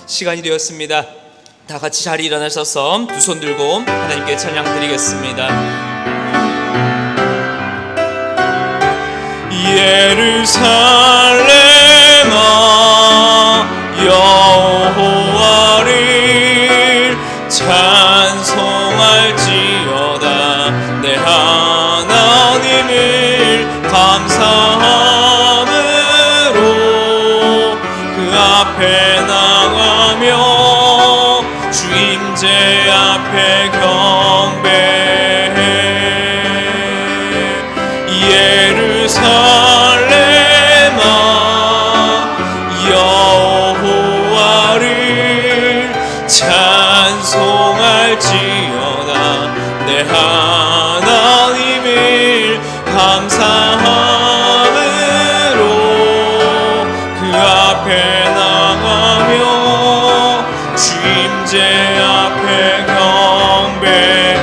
시간이 되었습니다. 다 같이 자리 일어나셔서 두 손 들고 하나님께 찬양 드리겠습니다. 예루살렘아 여호와를 찬송할지어다. 내 하나님을 감사함으로 그 앞에 나가며 주 임재 앞에 경배해. 예루살렘아 여호와를 찬송할지어다. 내 하나님을 감사함으로 그 앞에 나가며 주 임재 앞에 경배해.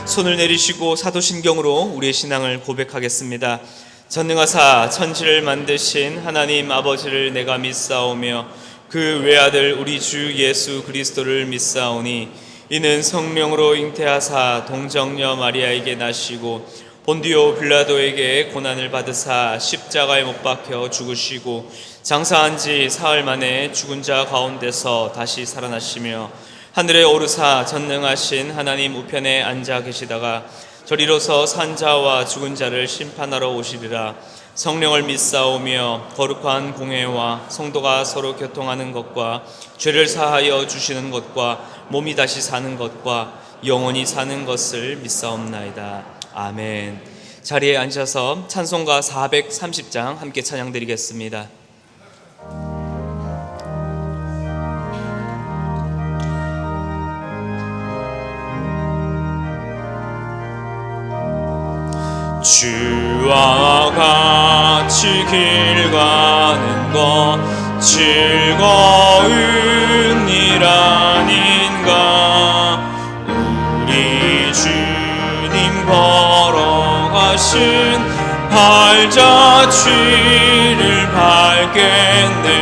손을 내리시고 사도신경으로 우리의 신앙을 고백하겠습니다. 전능하사 천지를 만드신 하나님 아버지를 내가 믿사오며 그 외아들 우리 주 예수 그리스도를 믿사오니 이는 성령으로 잉태하사 동정녀 마리아에게 나시고 본디오 빌라도에게 고난을 받으사 십자가에 못 박혀 죽으시고 장사한 지 사흘 만에 죽은 자 가운데서 다시 살아나시며 하늘에 오르사 전능하신 하나님 우편에 앉아 계시다가 저리로서 산 자와 죽은 자를 심판하러 오시리라. 성령을 믿사오며 거룩한 공회와 성도가 서로 교통하는 것과 죄를 사하여 주시는 것과 몸이 다시 사는 것과 영원히 사는 것을 믿사옵나이다. 아멘. 자리에 앉아서 찬송가 430장 함께 찬양드리겠습니다. 주와 같이 길 가는 것 즐거운 일 아닌가. 우리 주님 걸어가신 발자취를 밟겠네.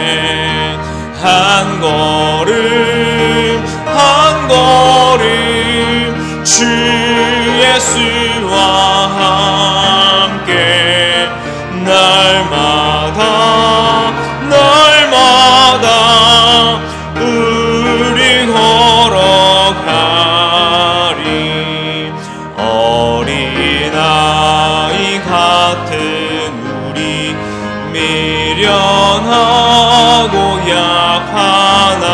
한 걸음 한 걸음 주 예수와 함께 날마다 날마다 우리 걸어가리. 어린아이 같은 우리 미련하고 약하나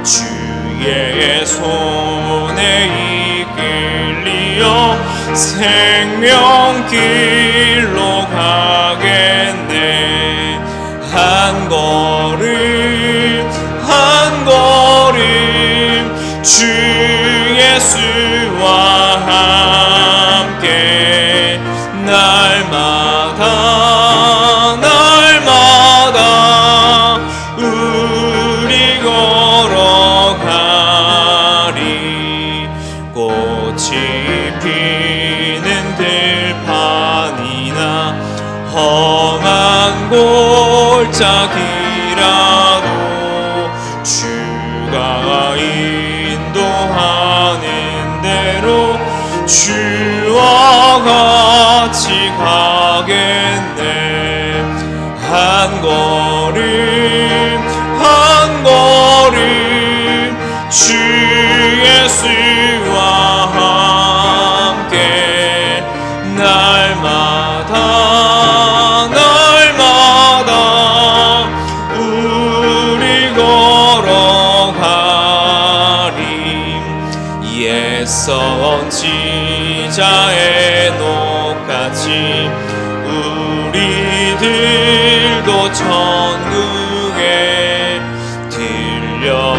주의 손에 이끌리어 생명길로 가겠네. 한 걸음 한 걸음 주 예수와 함께 날마다 날마다 우리 걸어가리. 꽃이 피는 들판이나 험한 골짜기라도 주가 인도하는 대로 주와 같이 가겠네. 한 걸음 한 걸음 주 예수와 함께 날마다 날마다 우리 걸어가리. 옛 선지자의 녹같이 우리들도 천국에 들려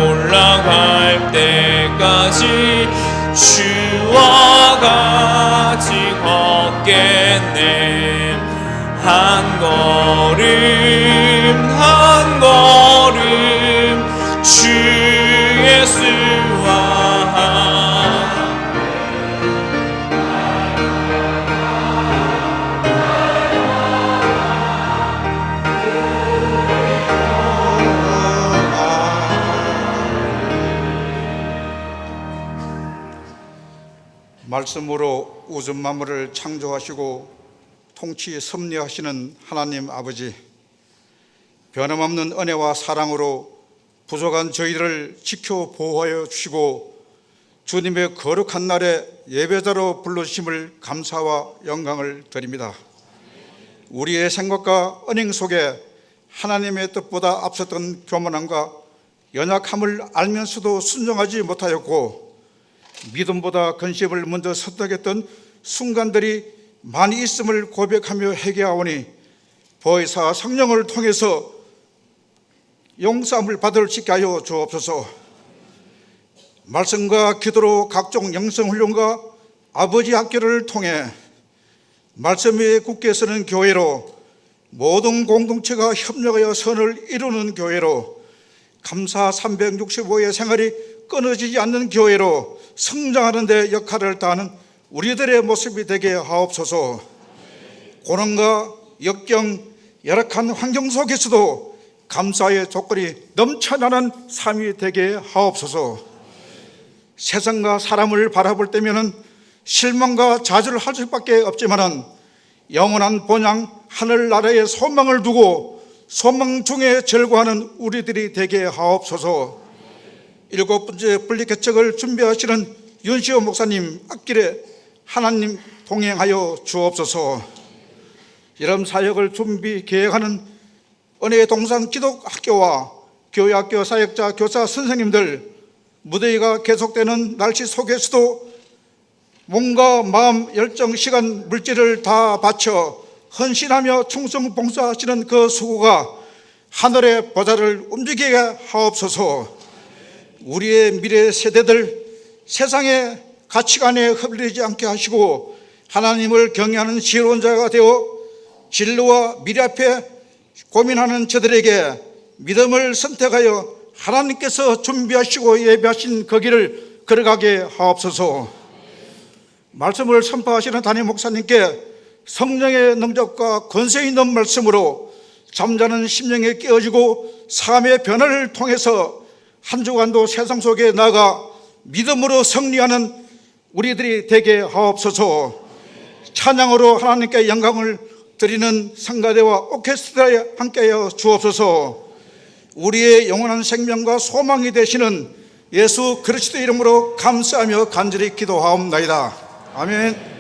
올라갈 때까지 주와 같이 걷겠네. 한 걸음 한 걸음 주 예수와 함께 말씀으로 우주 만물을 창조하시고 통치 섭리하시는 하나님 아버지, 변함없는 은혜와 사랑으로 부족한 저희를 지켜 보호하여 주시고 주님의 거룩한 날에 예배자로 불러주심을 감사와 영광을 드립니다. 우리의 생각과 언행 속에 하나님의 뜻보다 앞섰던 교만함과 연약함을 알면서도 순종하지 못하였고 믿음보다 근심을 먼저 선택했던 순간들이 많이 있음을 고백하며 회개하오니 보혜사 성령을 통해서 용서함을 받을 수 있게 하여 주옵소서. 말씀과 기도로 각종 영성훈련과 아버지 학교를 통해 말씀에 굳게 서는 교회로, 모든 공동체가 협력하여 선을 이루는 교회로, 감사 365의 생활이 끊어지지 않는 교회로 성장하는 데 역할을 다하는 우리들의 모습이 되게 하옵소서. 고난과 역경, 열악한 환경 속에서도 감사의 조건이 넘쳐나는 삶이 되게 하옵소서. 세상과 사람을 바라볼 때면은 실망과 좌절을 할 수밖에 없지만은 영원한 본향 하늘나라의 소망을 두고 소망 중에 절구하는 우리들이 되게 하옵소서. 7번째 분리개척을 준비하시는 윤시호 목사님 앞길에 하나님 동행하여 주옵소서. 이런 사역을 준비 계획하는 은혜의 동산 기독학교와 교회학교 사역자 교사 선생님들, 무더위가 계속되는 날씨 속에서도 몸과 마음, 열정, 시간, 물질을 다 바쳐 헌신하며 충성 봉사하시는 그 수고가 하늘의 보좌를 움직이게 하옵소서. 우리의 미래 세대들 세상의 가치관에 흡리지 않게 하시고 하나님을 경외하는 지혜로운 자가 되어 진로와 미래 앞에 고민하는 저들에게 믿음을 선택하여 하나님께서 준비하시고 예비하신 그 길을 걸어가게 하옵소서. 말씀을 선포하시는 담임 목사님께 성령의 능력과 권세 있는 말씀으로 잠자는 심령에 깨어지고 삶의 변화를 통해서 한 주간도 세상 속에 나가 믿음으로 승리하는 우리들이 되게 하옵소서. 찬양으로 하나님께 영광을 드리는 성가대와 오케스트라에 함께하여 주옵소서. 우리의 영원한 생명과 소망이 되시는 예수 그리스도 이름으로 감사하며 간절히 기도하옵나이다. 아멘.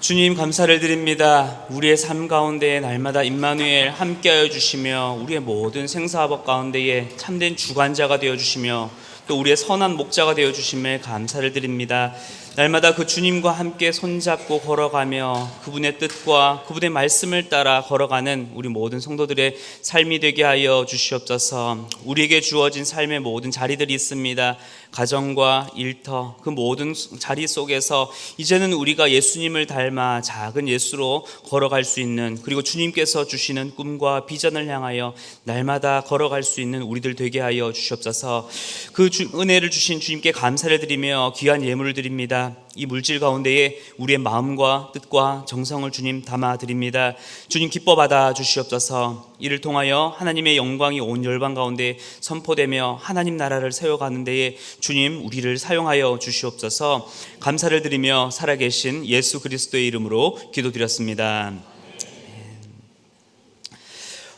주님 감사를 드립니다. 우리의 삶 가운데 날마다 임마누엘 함께하여 주시며 우리의 모든 생사화복 가운데에 참된 주관자가 되어 주시며 또 우리의 선한 목자가 되어 주심에 감사를 드립니다. 날마다 그 주님과 함께 손잡고 걸어가며 그분의 뜻과 그분의 말씀을 따라 걸어가는 우리 모든 성도들의 삶이 되게 하여 주시옵소서. 우리에게 주어진 삶의 모든 자리들이 있습니다. 가정과 일터 그 모든 자리 속에서 이제는 우리가 예수님을 닮아 작은 예수로 걸어갈 수 있는, 그리고 주님께서 주시는 꿈과 비전을 향하여 날마다 걸어갈 수 있는 우리들 되게 하여 주시옵소서. 그 은혜를 주신 주님께 감사를 드리며 귀한 예물을 드립니다. 이 물질 가운데에 우리의 마음과 뜻과 정성을 주님 담아 드립니다. 주님 기뻐 받아 주시옵소서. 이를 통하여 하나님의 영광이 온 열방 가운데 선포되며 하나님 나라를 세워가는 데에 주님 우리를 사용하여 주시옵소서. 감사를 드리며 살아계신 예수 그리스도의 이름으로 기도드렸습니다.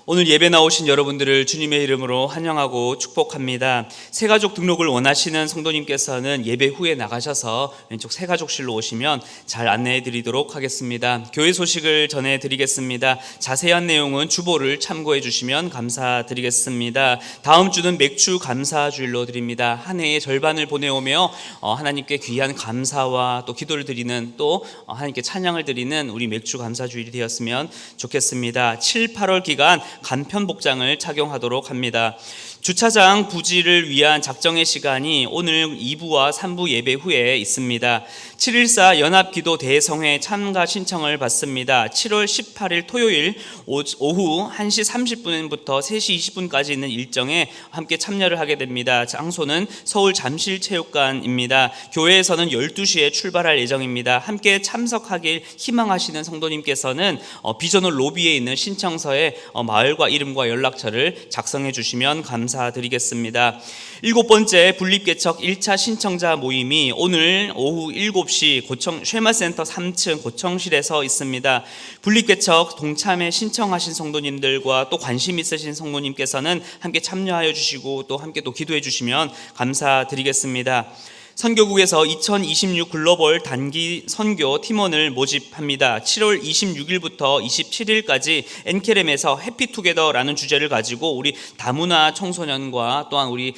오늘 예배 나오신 여러분들을 주님의 이름으로 환영하고 축복합니다. 새가족 등록을 원하시는 성도님께서는 예배 후에 나가셔서 왼쪽 새가족실로 오시면 잘 안내해 드리도록 하겠습니다. 교회 소식을 전해 드리겠습니다. 자세한 내용은 주보를 참고해 주시면 감사드리겠습니다. 다음 주는 맥주 감사 주일로 드립니다. 한 해의 절반을 보내오며 하나님께 귀한 감사와 또 기도를 드리는, 또 하나님께 찬양을 드리는 우리 맥주 감사 주일이 되었으면 좋겠습니다. 7, 8월 기간 간편 복장을 착용하도록 합니다. 주차장 부지를 위한 작정의 시간이 오늘 2부와 3부 예배 후에 있습니다. 7.14 연합기도 대성회 참가 신청을 받습니다. 7월 18일 토요일 오후 1시 30분부터 3시 20분까지 있는 일정에 함께 참여를 하게 됩니다. 장소는 서울 잠실체육관입니다. 교회에서는 12시에 출발할 예정입니다. 함께 참석하길 희망하시는 성도님께서는 비전홀 로비에 있는 신청서에 마을과 이름과 연락처를 작성해 주시면 감사드리겠습니다. 7번째 분립개척 1차 신청자 모임이 오늘 오후 7시 쉐마센터 3층 고청실에서 있습니다. 분립개척 동참에 신청하신 성도님들과 또 관심 있으신 성도님께서는 함께 참여하여 주시고 또 함께 또 기도해 주시면 감사드리겠습니다. 선교국에서 2026 글로벌 단기 선교 팀원을 모집합니다. 7월 26일부터 27일까지 엔케렘에서 해피투게더라는 주제를 가지고 우리 다문화 청소년과 또한 우리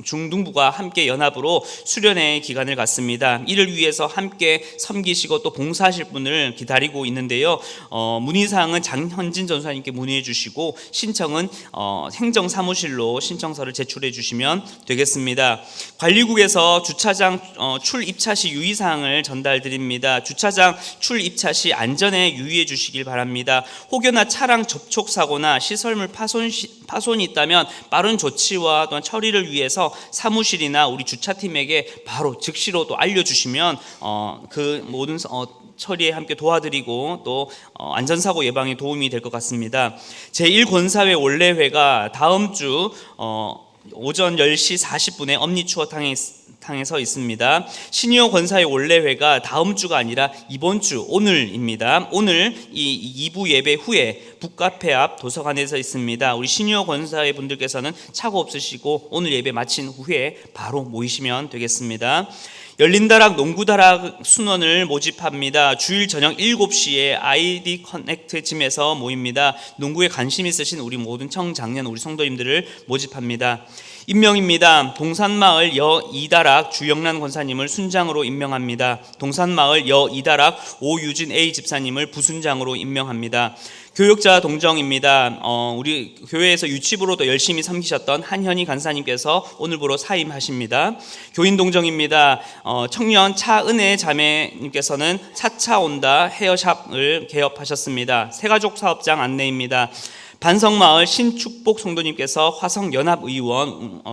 중등부가 함께 연합으로 수련회 기간을 갖습니다. 이를 위해서 함께 섬기시고 또 봉사하실 분을 기다리고 있는데요. 문의사항은 장현진 전사님께 문의해 주시고 신청은 행정사무실로 신청서를 제출해 주시면 되겠습니다. 관리국에서 주차장 출입차 시 유의사항을 전달드립니다. 주차장 출입차 시 안전에 유의해 주시길 바랍니다. 혹여나 차량 접촉사고나 시설물 파손이 있다면 빠른 조치와 또한 처리를 위해서 사무실이나 우리 주차팀에게 바로 즉시로 또 알려주시면 그 모든 처리에 함께 도와드리고 또 안전사고 예방에 도움이 될 것 같습니다. 제1권사회 원래회가 다음 주 오전 10시 40분에 엄니추어탕에서 있습니다. 시니어 권사의 원래회가 다음 주가 아니라 이번 주 오늘입니다. 오늘 이 2부 예배 후에 북카페 앞 도서관에서 있습니다. 우리 시니어 권사의 분들께서는 차고 없으시고 오늘 예배 마친 후에 바로 모이시면 되겠습니다. 열린다락 농구다락 순원을 모집합니다. 주일 저녁 7시에 아이디 커넥트 짐에서 모입니다. 농구에 관심 있으신 우리 모든 청장년 우리 성도님들을 모집합니다. 임명입니다. 동산마을 여2다락 주영란 권사님을 순장으로 임명합니다. 동산마을 여2다락 오유진 A 집사님을 부순장으로 임명합니다. 교역자 동정입니다. 우리 교회에서 유치부로도 열심히 섬기셨던 한현희 간사님께서 오늘부로 사임하십니다. 교인 동정입니다. 청년 차은혜 자매님께서는 차차 온다 헤어샵을 개업하셨습니다. 새가족 사업장 안내입니다. 반성마을 신축복 성도님께서 화성연합의원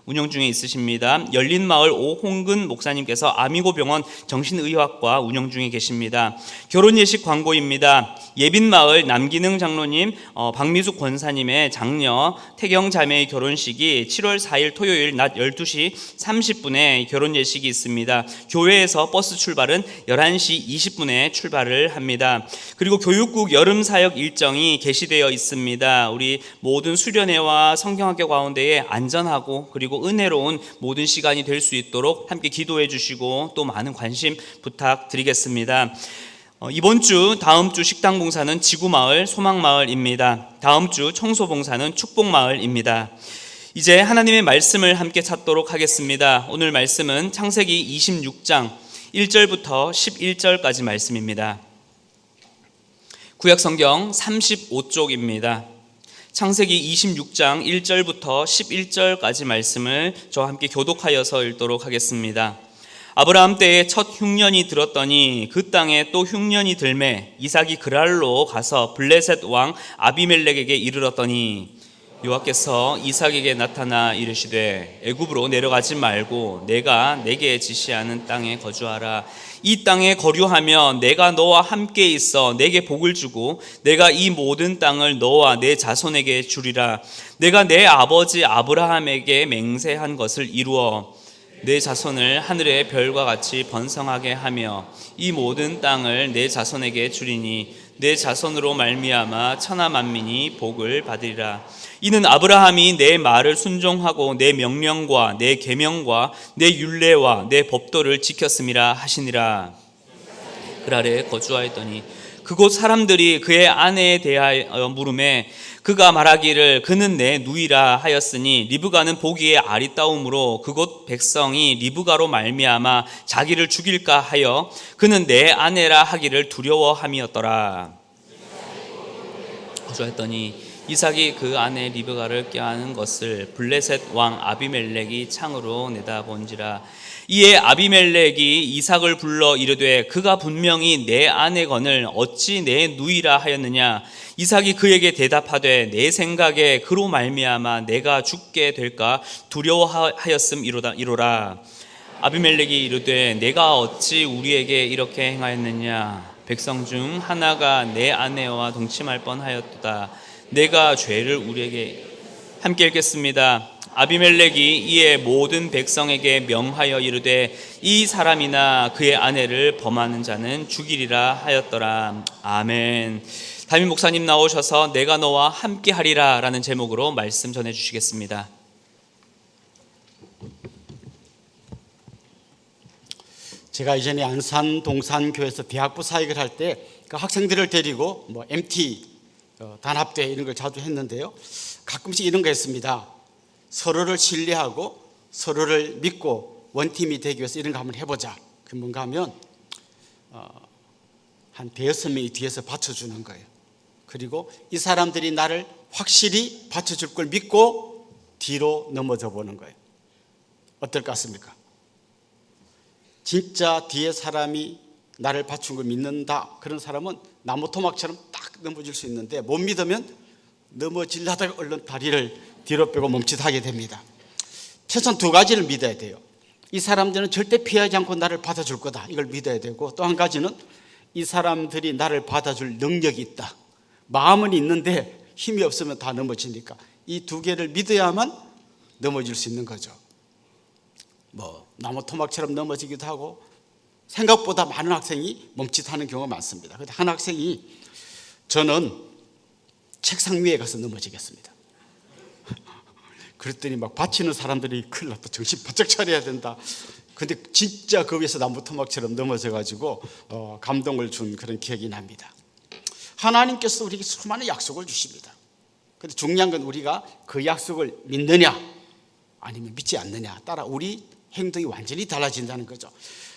운영 중에 있으십니다. 열린마을 오홍근 목사님께서 아미고 병원 정신의학과 운영 중에 계십니다. 결혼예식 광고입니다. 예빈마을 남기능 장로님, 박미숙 권사님의 장녀 태경 자매의 결혼식이 7월 4일 토요일 낮 12시 30분에 결혼예식이 있습니다. 교회에서 버스 출발은 11시 20분에 출발을 합니다. 그리고 교육국 여름사역 일정이 게시되어 있습니다. 믿습니다. 우리 모든 수련회와 성경학교 가운데에 안전하고 그리고 은혜로운 모든 시간이 될 수 있도록 함께 기도해 주시고 또 많은 관심 부탁드리겠습니다. 이번 주 다음 주 식당 봉사는 지구마을 소망마을입니다. 다음 주 청소 봉사는 축복마을입니다. 이제 하나님의 말씀을 함께 찾도록 하겠습니다. 오늘 말씀은 창세기 26장 1절부터 11절까지 말씀입니다. 구약성경 35쪽입니다. 창세기 26장 1절부터 11절까지 말씀을 저와 함께 교독하여서 읽도록 하겠습니다. 아브라함 때에 첫 흉년이 들었더니 그 땅에 또 흉년이 들매 이삭이 그랄로 가서 블레셋 왕 아비멜렉에게 이르렀더니 여호와께서 이삭에게 나타나 이르시되 애굽으로 내려가지 말고 내가 내게 지시하는 땅에 거주하라. 이 땅에 거류하며 내가 너와 함께 있어 내게 복을 주고 내가 이 모든 땅을 너와 내 자손에게 주리라. 내가 내 아버지 아브라함에게 맹세한 것을 이루어 내 자손을 하늘의 별과 같이 번성하게 하며 이 모든 땅을 내 자손에게 주리니 내 자손으로 말미암아 천하 만민이 복을 받으리라. 이는 아브라함이 내 말을 순종하고 내 명령과 내 계명과 내 율례와 내 법도를 지켰음이라 하시니라. 그랄에 거주하였더니 그곳 사람들이 그의 아내에 대하여 물음에 그가 말하기를 그는 내 누이라 하였으니 리브가는 보기에 아리따움으로 그곳 백성이 리브가로 말미암아 자기를 죽일까 하여 그는 내 아내라 하기를 두려워함이었더라. 거주하였더니 이삭이 그 아내 리브가를 꾀하는 것을 블레셋 왕 아비멜렉이 창으로 내다본지라. 이에 아비멜렉이 이삭을 불러 이르되 그가 분명히 내 아내거늘 어찌 내 누이라 하였느냐. 이삭이 그에게 대답하되 내 생각에 그로 말미암아 내가 죽게 될까 두려워하였음이로라. 아비멜렉이 이르되 내가 어찌 우리에게 이렇게 행하였느냐. 백성 중 하나가 내 아내와 동침할 뻔하였도다. 내가 죄를 우리에게 함께 읽겠습니다. 아비멜렉이 이에 모든 백성에게 명하여 이르되 이 사람이나 그의 아내를 범하는 자는 죽이리라 하였더라. 아멘. 담임 목사님 나오셔서 내가 너와 함께 하리라 라는 제목으로 말씀 전해 주시겠습니다. 제가 이전에 안산 동산교회에서 대학부 사역을 할 때 그 학생들을 데리고 MT 단합대 이런 걸 자주 했는데요. 가끔씩 이런 거 했습니다. 서로를 신뢰하고 서로를 믿고 원팀이 되기 위해서 이런 거 한번 해보자. 그 뭔가 하면 한 대여섯 명이 뒤에서 받쳐주는 거예요. 그리고 이 사람들이 나를 확실히 받쳐줄 걸 믿고 뒤로 넘어져 보는 거예요. 어떨 것 같습니까? 진짜 뒤에 사람이 나를 받친 걸 믿는다. 그런 사람은 나무 토막처럼 딱 넘어질 수 있는데 못 믿으면 넘어지려다가 얼른 다리를 뒤로 빼고 멈칫하게 됩니다. 최소한 두 가지를 믿어야 돼요. 이 사람들은 절대 피하지 않고 나를 받아줄 거다. 이걸 믿어야 되고 또 한 가지는 이 사람들이 나를 받아줄 능력이 있다. 마음은 있는데 힘이 없으면 다 넘어지니까 이 두 개를 믿어야만 넘어질 수 있는 거죠. 나무 토막처럼 넘어지기도 하고 생각보다 많은 학생이 멈칫하는 경우가 많습니다. 그런데 한 학생이 저는 책상 위에 가서 넘어지겠습니다. 그랬더니 막 받치는 사람들이 큰일 났다. 정신 바짝 차려야 된다. 근데 진짜 그 위에서 나무 토막처럼 넘어져가지고 감동을 준 그런 기억이 납니다. 하나님께서 우리에게 수많은 약속을 주십니다. 그런데 중요한 건 우리가 그 약속을 믿느냐 아니면 믿지 않느냐 따라 우리 행동이 완전히 달라진다는 거죠.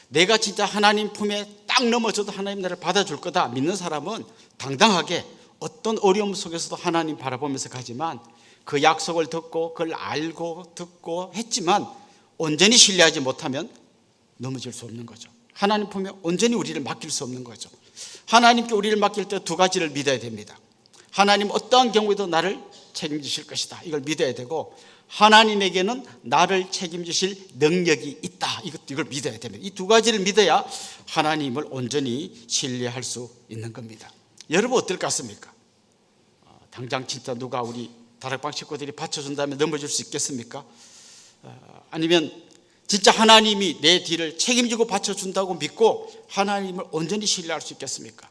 내가 진짜 하나님 품에 딱 넘어져도 하나님 나를 받아줄 거다 믿는 사람은 당당하게 어떤 어려움 속에서도 하나님 바라보면서 가지만 그 약속을 듣고 그걸 알고 듣고 했지만 온전히 신뢰하지 못하면 넘어질 수 없는 거죠. 하나님 품에 온전히 우리를 맡길 수 없는 거죠. 하나님께 우리를 맡길 때 두 가지를 믿어야 됩니다. 하나님 어떠한 경우에도 나를 책임지실 것이다. 이걸 믿어야 되고 하나님에게는 나를 책임지실 능력이 있다. 이걸 믿어야 됩니다. 이 두 가지를 믿어야 하나님을 온전히 신뢰할 수 있는 겁니다. 여러분 어떨 것 같습니까? 당장 진짜 누가 우리 다락방 식구들이 받쳐준다면 넘어질 수 있겠습니까? 아니면 진짜 하나님이 내 뒤를 책임지고 받쳐준다고 믿고 하나님을 온전히 신뢰할 수 있겠습니까?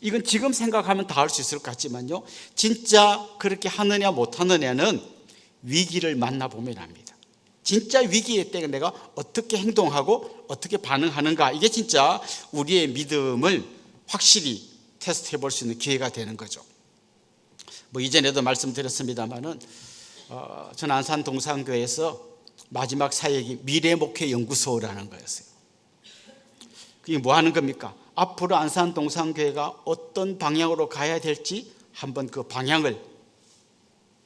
이건 지금 생각하면 다 할 수 있을 것 같지만요, 진짜 그렇게 하느냐 못하느냐는 위기를 만나보면 압니다. 진짜 위기의 때 내가 어떻게 행동하고 어떻게 반응하는가, 이게 진짜 우리의 믿음을 확실히 테스트해 볼 수 있는 기회가 되는 거죠. 뭐 이전에도 말씀드렸습니다마는 전 안산 동산교회에서 마지막 사역이 미래목회연구소라는 거였어요. 그게 뭐 하는 겁니까? 앞으로 안산 동산교회가 어떤 방향으로 가야 될지 한번 그 방향을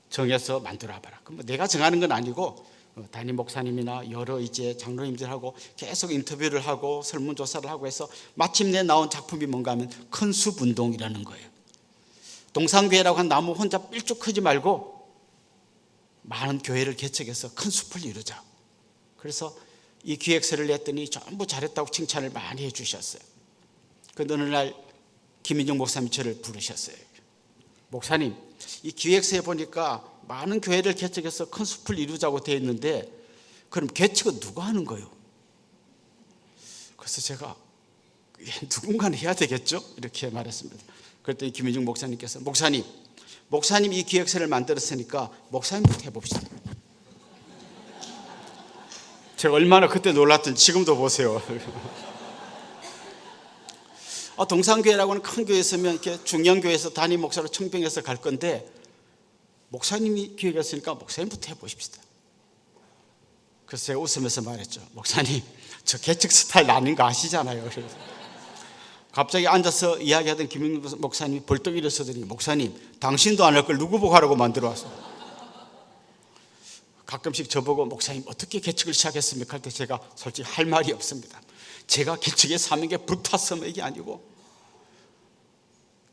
정해서 만들어 봐라. 그럼 내가 정하는 건 아니고 담임 목사님이나 여러 이제 장로님들하고 계속 인터뷰를 하고 설문조사를 하고 해서 마침내 나온 작품이 뭔가 하면 큰 숲 운동이라는 거예요. 동산교회라고 한 나무 혼자 삘쭉 크지 말고 많은 교회를 개척해서 큰 숲을 이루자. 그래서 이 기획서를 냈더니 전부 잘했다고 칭찬을 많이 해 주셨어요. 그런데 어느 날 김인중 목사님이 저를 부르셨어요. 목사님, 이 기획서에 보니까 많은 교회를 개척해서 큰 숲을 이루자고 되어 있는데 그럼 개척은 누가 하는 거예요? 그래서 제가 누군가는 해야 되겠죠? 이렇게 말했습니다. 그랬더니 김인중 목사님께서 목사님 이 기획서를 만들었으니까 목사님부터 해봅시다. 제가 얼마나 그때 놀랐던지 지금도 보세요. 동산교회라고는 큰 교회 있으면 이렇게 중형교회에서 담임 목사로 청빙해서 갈 건데 목사님이 기획했으니까 목사님부터 해보십시다. 그래서 제가 웃으면서 말했죠. 목사님, 저 개척 스타일 아닌 거 아시잖아요. 그래서 갑자기 앉아서 이야기하던 김인중 목사님이 벌떡 일어서더니 목사님, 당신도 안 할 걸 누구 보고 하라고 만들어 왔어. 가끔씩 저보고 목사님 어떻게 개척을 시작했습니까? 할 때 제가 솔직히 할 말이 없습니다. 제가 개척에 사명에 불탔으면 이게 아니고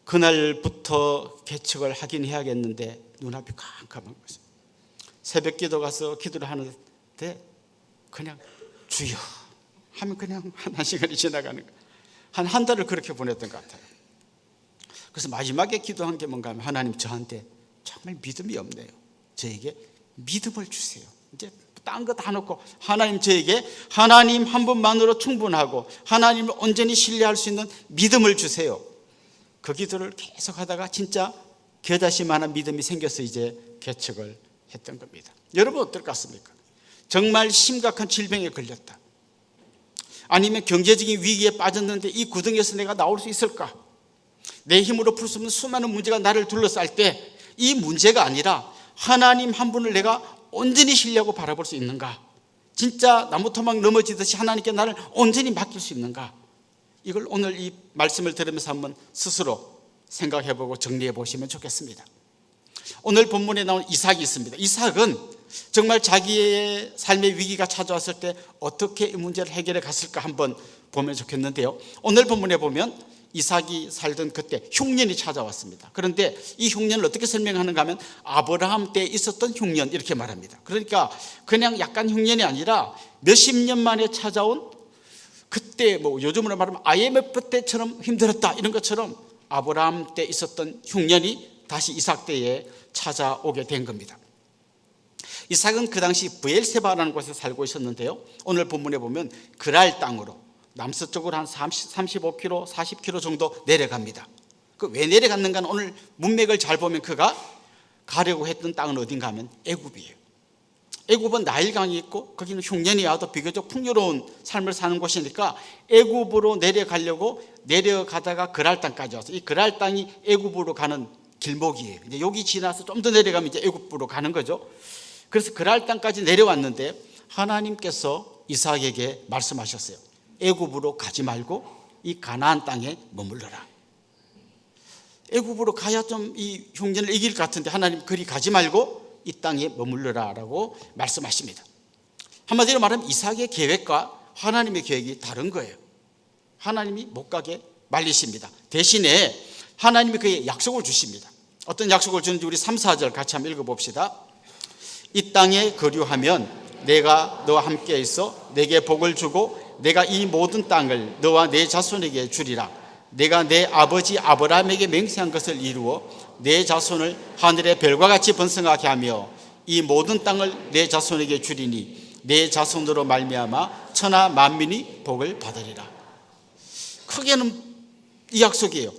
그날부터 개척을 하긴 해야겠는데 눈앞이 깜깜한 거죠. 새벽 기도 가서 기도를 하는데 그냥 주여 하면 그냥 한 시간이 지나가는 거예요. 한 달을 그렇게 보냈던 것 같아요. 그래서 마지막에 기도한 게 뭔가 하면 하나님 저한테 정말 믿음이 없네요. 저에게 믿음을 주세요. 이제 딴 거 다 놓고 하나님 저에게 하나님 한 분만으로 충분하고 하나님을 온전히 신뢰할 수 있는 믿음을 주세요. 그 기도를 계속 하다가 진짜 겨자씨만한 믿음이 생겨서 이제 개척을 했던 겁니다. 여러분 어떨 것 같습니까? 정말 심각한 질병에 걸렸다. 아니면 경제적인 위기에 빠졌는데 이 구덩이에서 내가 나올 수 있을까? 내 힘으로 풀 수 없는 수많은 문제가 나를 둘러쌀 때 이 문제가 아니라 하나님 한 분을 내가 온전히 신뢰하고 바라볼 수 있는가? 진짜 나무토막 넘어지듯이 하나님께 나를 온전히 맡길 수 있는가? 이걸 오늘 이 말씀을 들으면서 한번 스스로 생각해보고 정리해 보시면 좋겠습니다. 오늘 본문에 나온 이삭이 있습니다. 이삭은 정말 자기의 삶의 위기가 찾아왔을 때 어떻게 이 문제를 해결해 갔을까 한번 보면 좋겠는데요. 오늘 본문에 보면 이삭이 살던 그때 흉년이 찾아왔습니다. 그런데 이 흉년을 어떻게 설명하는가 하면 아브라함 때 있었던 흉년 이렇게 말합니다. 그러니까 그냥 약간 흉년이 아니라 몇십 년 만에 찾아온 그때 뭐 요즘으로 말하면 IMF 때처럼 힘들었다 이런 것처럼 아브라함 때 있었던 흉년이 다시 이삭 때에 찾아오게 된 겁니다. 이삭은 그 당시 브엘세바라는 곳에 살고 있었는데요. 오늘 본문에 보면 그랄 땅으로 남서쪽으로 한 35km, 40km 정도 내려갑니다. 그 왜 내려갔는가는 오늘 문맥을 잘 보면 그가 가려고 했던 땅은 어딘가 하면 애굽이에요. 애굽은 나일강이 있고 거기는 흉년이 와도 비교적 풍요로운 삶을 사는 곳이니까 애굽으로 내려가려고 내려가다가 그랄 땅까지 와서 이 그랄 땅이 애굽으로 가는 길목이에요. 이제 여기 지나서 좀 더 내려가면 이제 애굽으로 가는 거죠. 그래서 그랄 땅까지 내려왔는데 하나님께서 이삭에게 말씀하셨어요. 애굽으로 가지 말고 이 가나안 땅에 머물러라. 애굽으로 가야 좀 이 흉년을 이길 것 같은데 하나님 그리 가지 말고 이 땅에 머물러라라고 말씀하십니다. 한마디로 말하면 이삭의 계획과 하나님의 계획이 다른 거예요. 하나님이 못 가게 말리십니다. 대신에 하나님이 그의 약속을 주십니다. 어떤 약속을 주는지 우리 3, 4절 같이 한번 읽어봅시다. 이 땅에 거류하면 내가 너와 함께 있어 내게 복을 주고 내가 이 모든 땅을 너와 내 자손에게 주리라. 내가 내 아버지 아브라함에게 맹세한 것을 이루어 내 자손을 하늘의 별과 같이 번성하게 하며 이 모든 땅을 내 자손에게 주리니 내 자손으로 말미암아 천하 만민이 복을 받으리라. 크게는 이 약속이에요.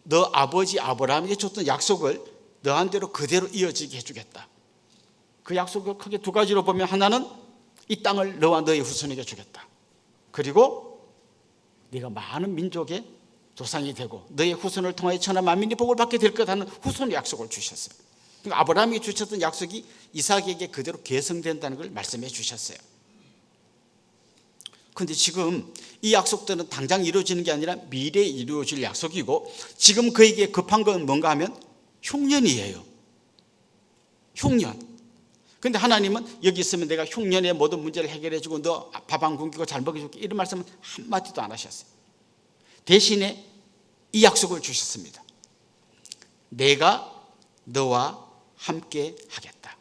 너 아버지 아브라함에게 줬던 약속을 너한테로 그대로 이어지게 해주겠다. 그 약속을 크게 두 가지로 보면, 하나는 이 땅을 너와 너의 후손에게 주겠다. 그리고 네가 많은 민족의 조상이 되고 너의 후손을 통하여 천하 만민이 복을 받게 될 거라는 후손의 약속을 주셨어요. 그러니까 아브라함이 주셨던 약속이 이삭에게 그대로 계승된다는 걸 말씀해 주셨어요. 그런데 지금 이 약속들은 당장 이루어지는 게 아니라 미래에 이루어질 약속이고, 지금 그에게 급한 건 뭔가 하면 흉년이에요. 흉년. 그런데 하나님은 여기 있으면 내가 흉년의 모든 문제를 해결해 주고 너 밥 안 굶기고 잘 먹여줄게, 이런 말씀은 한마디도 안 하셨어요. 대신에 이 약속을 주셨습니다. 내가 너와 함께 하겠다.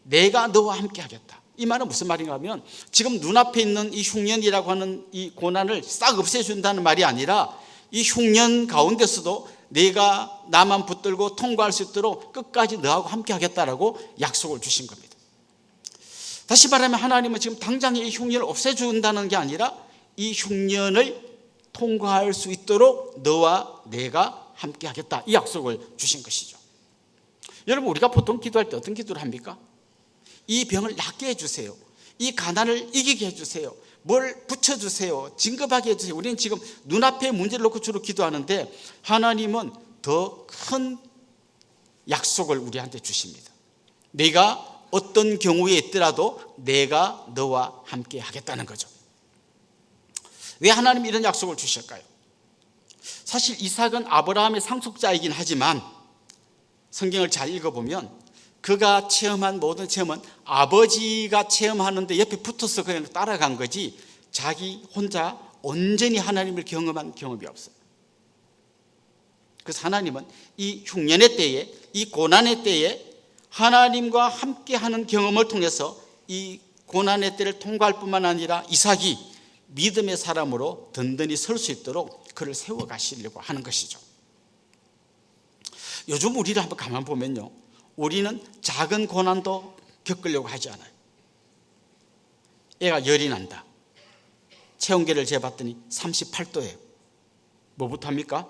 내가 너와 함께 하겠다. 이 말은 무슨 말인가 하면, 지금 눈앞에 있는 이 흉년이라고 하는 이 고난을 싹 없애준다는 말이 아니라, 이 흉년 가운데서도 내가 나만 붙들고 통과할 수 있도록 끝까지 너하고 함께 하겠다라고 약속을 주신 겁니다. 다시 말하면 하나님은 지금 당장에 이 흉년을 없애준다는 게 아니라 이 흉년을 통과할 수 있도록 너와 내가 함께 하겠다, 이 약속을 주신 것이죠. 여러분, 우리가 보통 기도할 때 어떤 기도를 합니까? 이 병을 낫게 해주세요. 이 가난을 이기게 해주세요. 뭘 붙여주세요. 진급하게 해주세요. 우리는 지금 눈앞에 문제를 놓고 주로 기도하는데, 하나님은 더 큰 약속을 우리한테 주십니다. 내가 어떤 경우에 있더라도 내가 너와 함께 하겠다는 거죠. 왜 하나님이 이런 약속을 주실까요? 사실 이삭은 아브라함의 상속자이긴 하지만 성경을 잘 읽어보면 그가 체험한 모든 체험은 아버지가 체험하는데 옆에 붙어서 그냥 따라간 거지, 자기 혼자 온전히 하나님을 경험한 경험이 없어요. 그래서 하나님은 이 흉년의 때에, 이 고난의 때에 하나님과 함께하는 경험을 통해서 이 고난의 때를 통과할 뿐만 아니라 이삭이 믿음의 사람으로 든든히 설 수 있도록 그를 세워가시려고 하는 것이죠. 요즘 우리를 한번 가만 보면요, 우리는 작은 고난도 겪으려고 하지 않아요. 애가 열이 난다. 체온계를 재봤더니 38도예요. 뭐부터 합니까?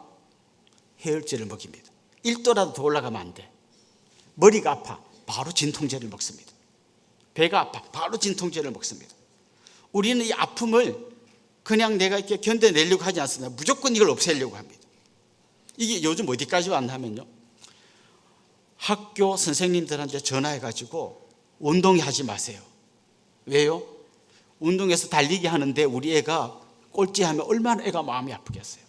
해열제를 먹입니다. 1도라도 더 올라가면 안 돼. 머리가 아파, 바로 진통제를 먹습니다. 배가 아파, 바로 진통제를 먹습니다. 우리는 이 아픔을 그냥 내가 이렇게 견뎌내려고 하지 않습니다. 무조건 이걸 없애려고 합니다. 이게 요즘 어디까지 왔냐면요, 학교 선생님들한테 전화해가지고 운동하지 마세요. 왜요? 운동해서 달리기 하는데 우리 애가 꼴찌하면 얼마나 애가 마음이 아프겠어요.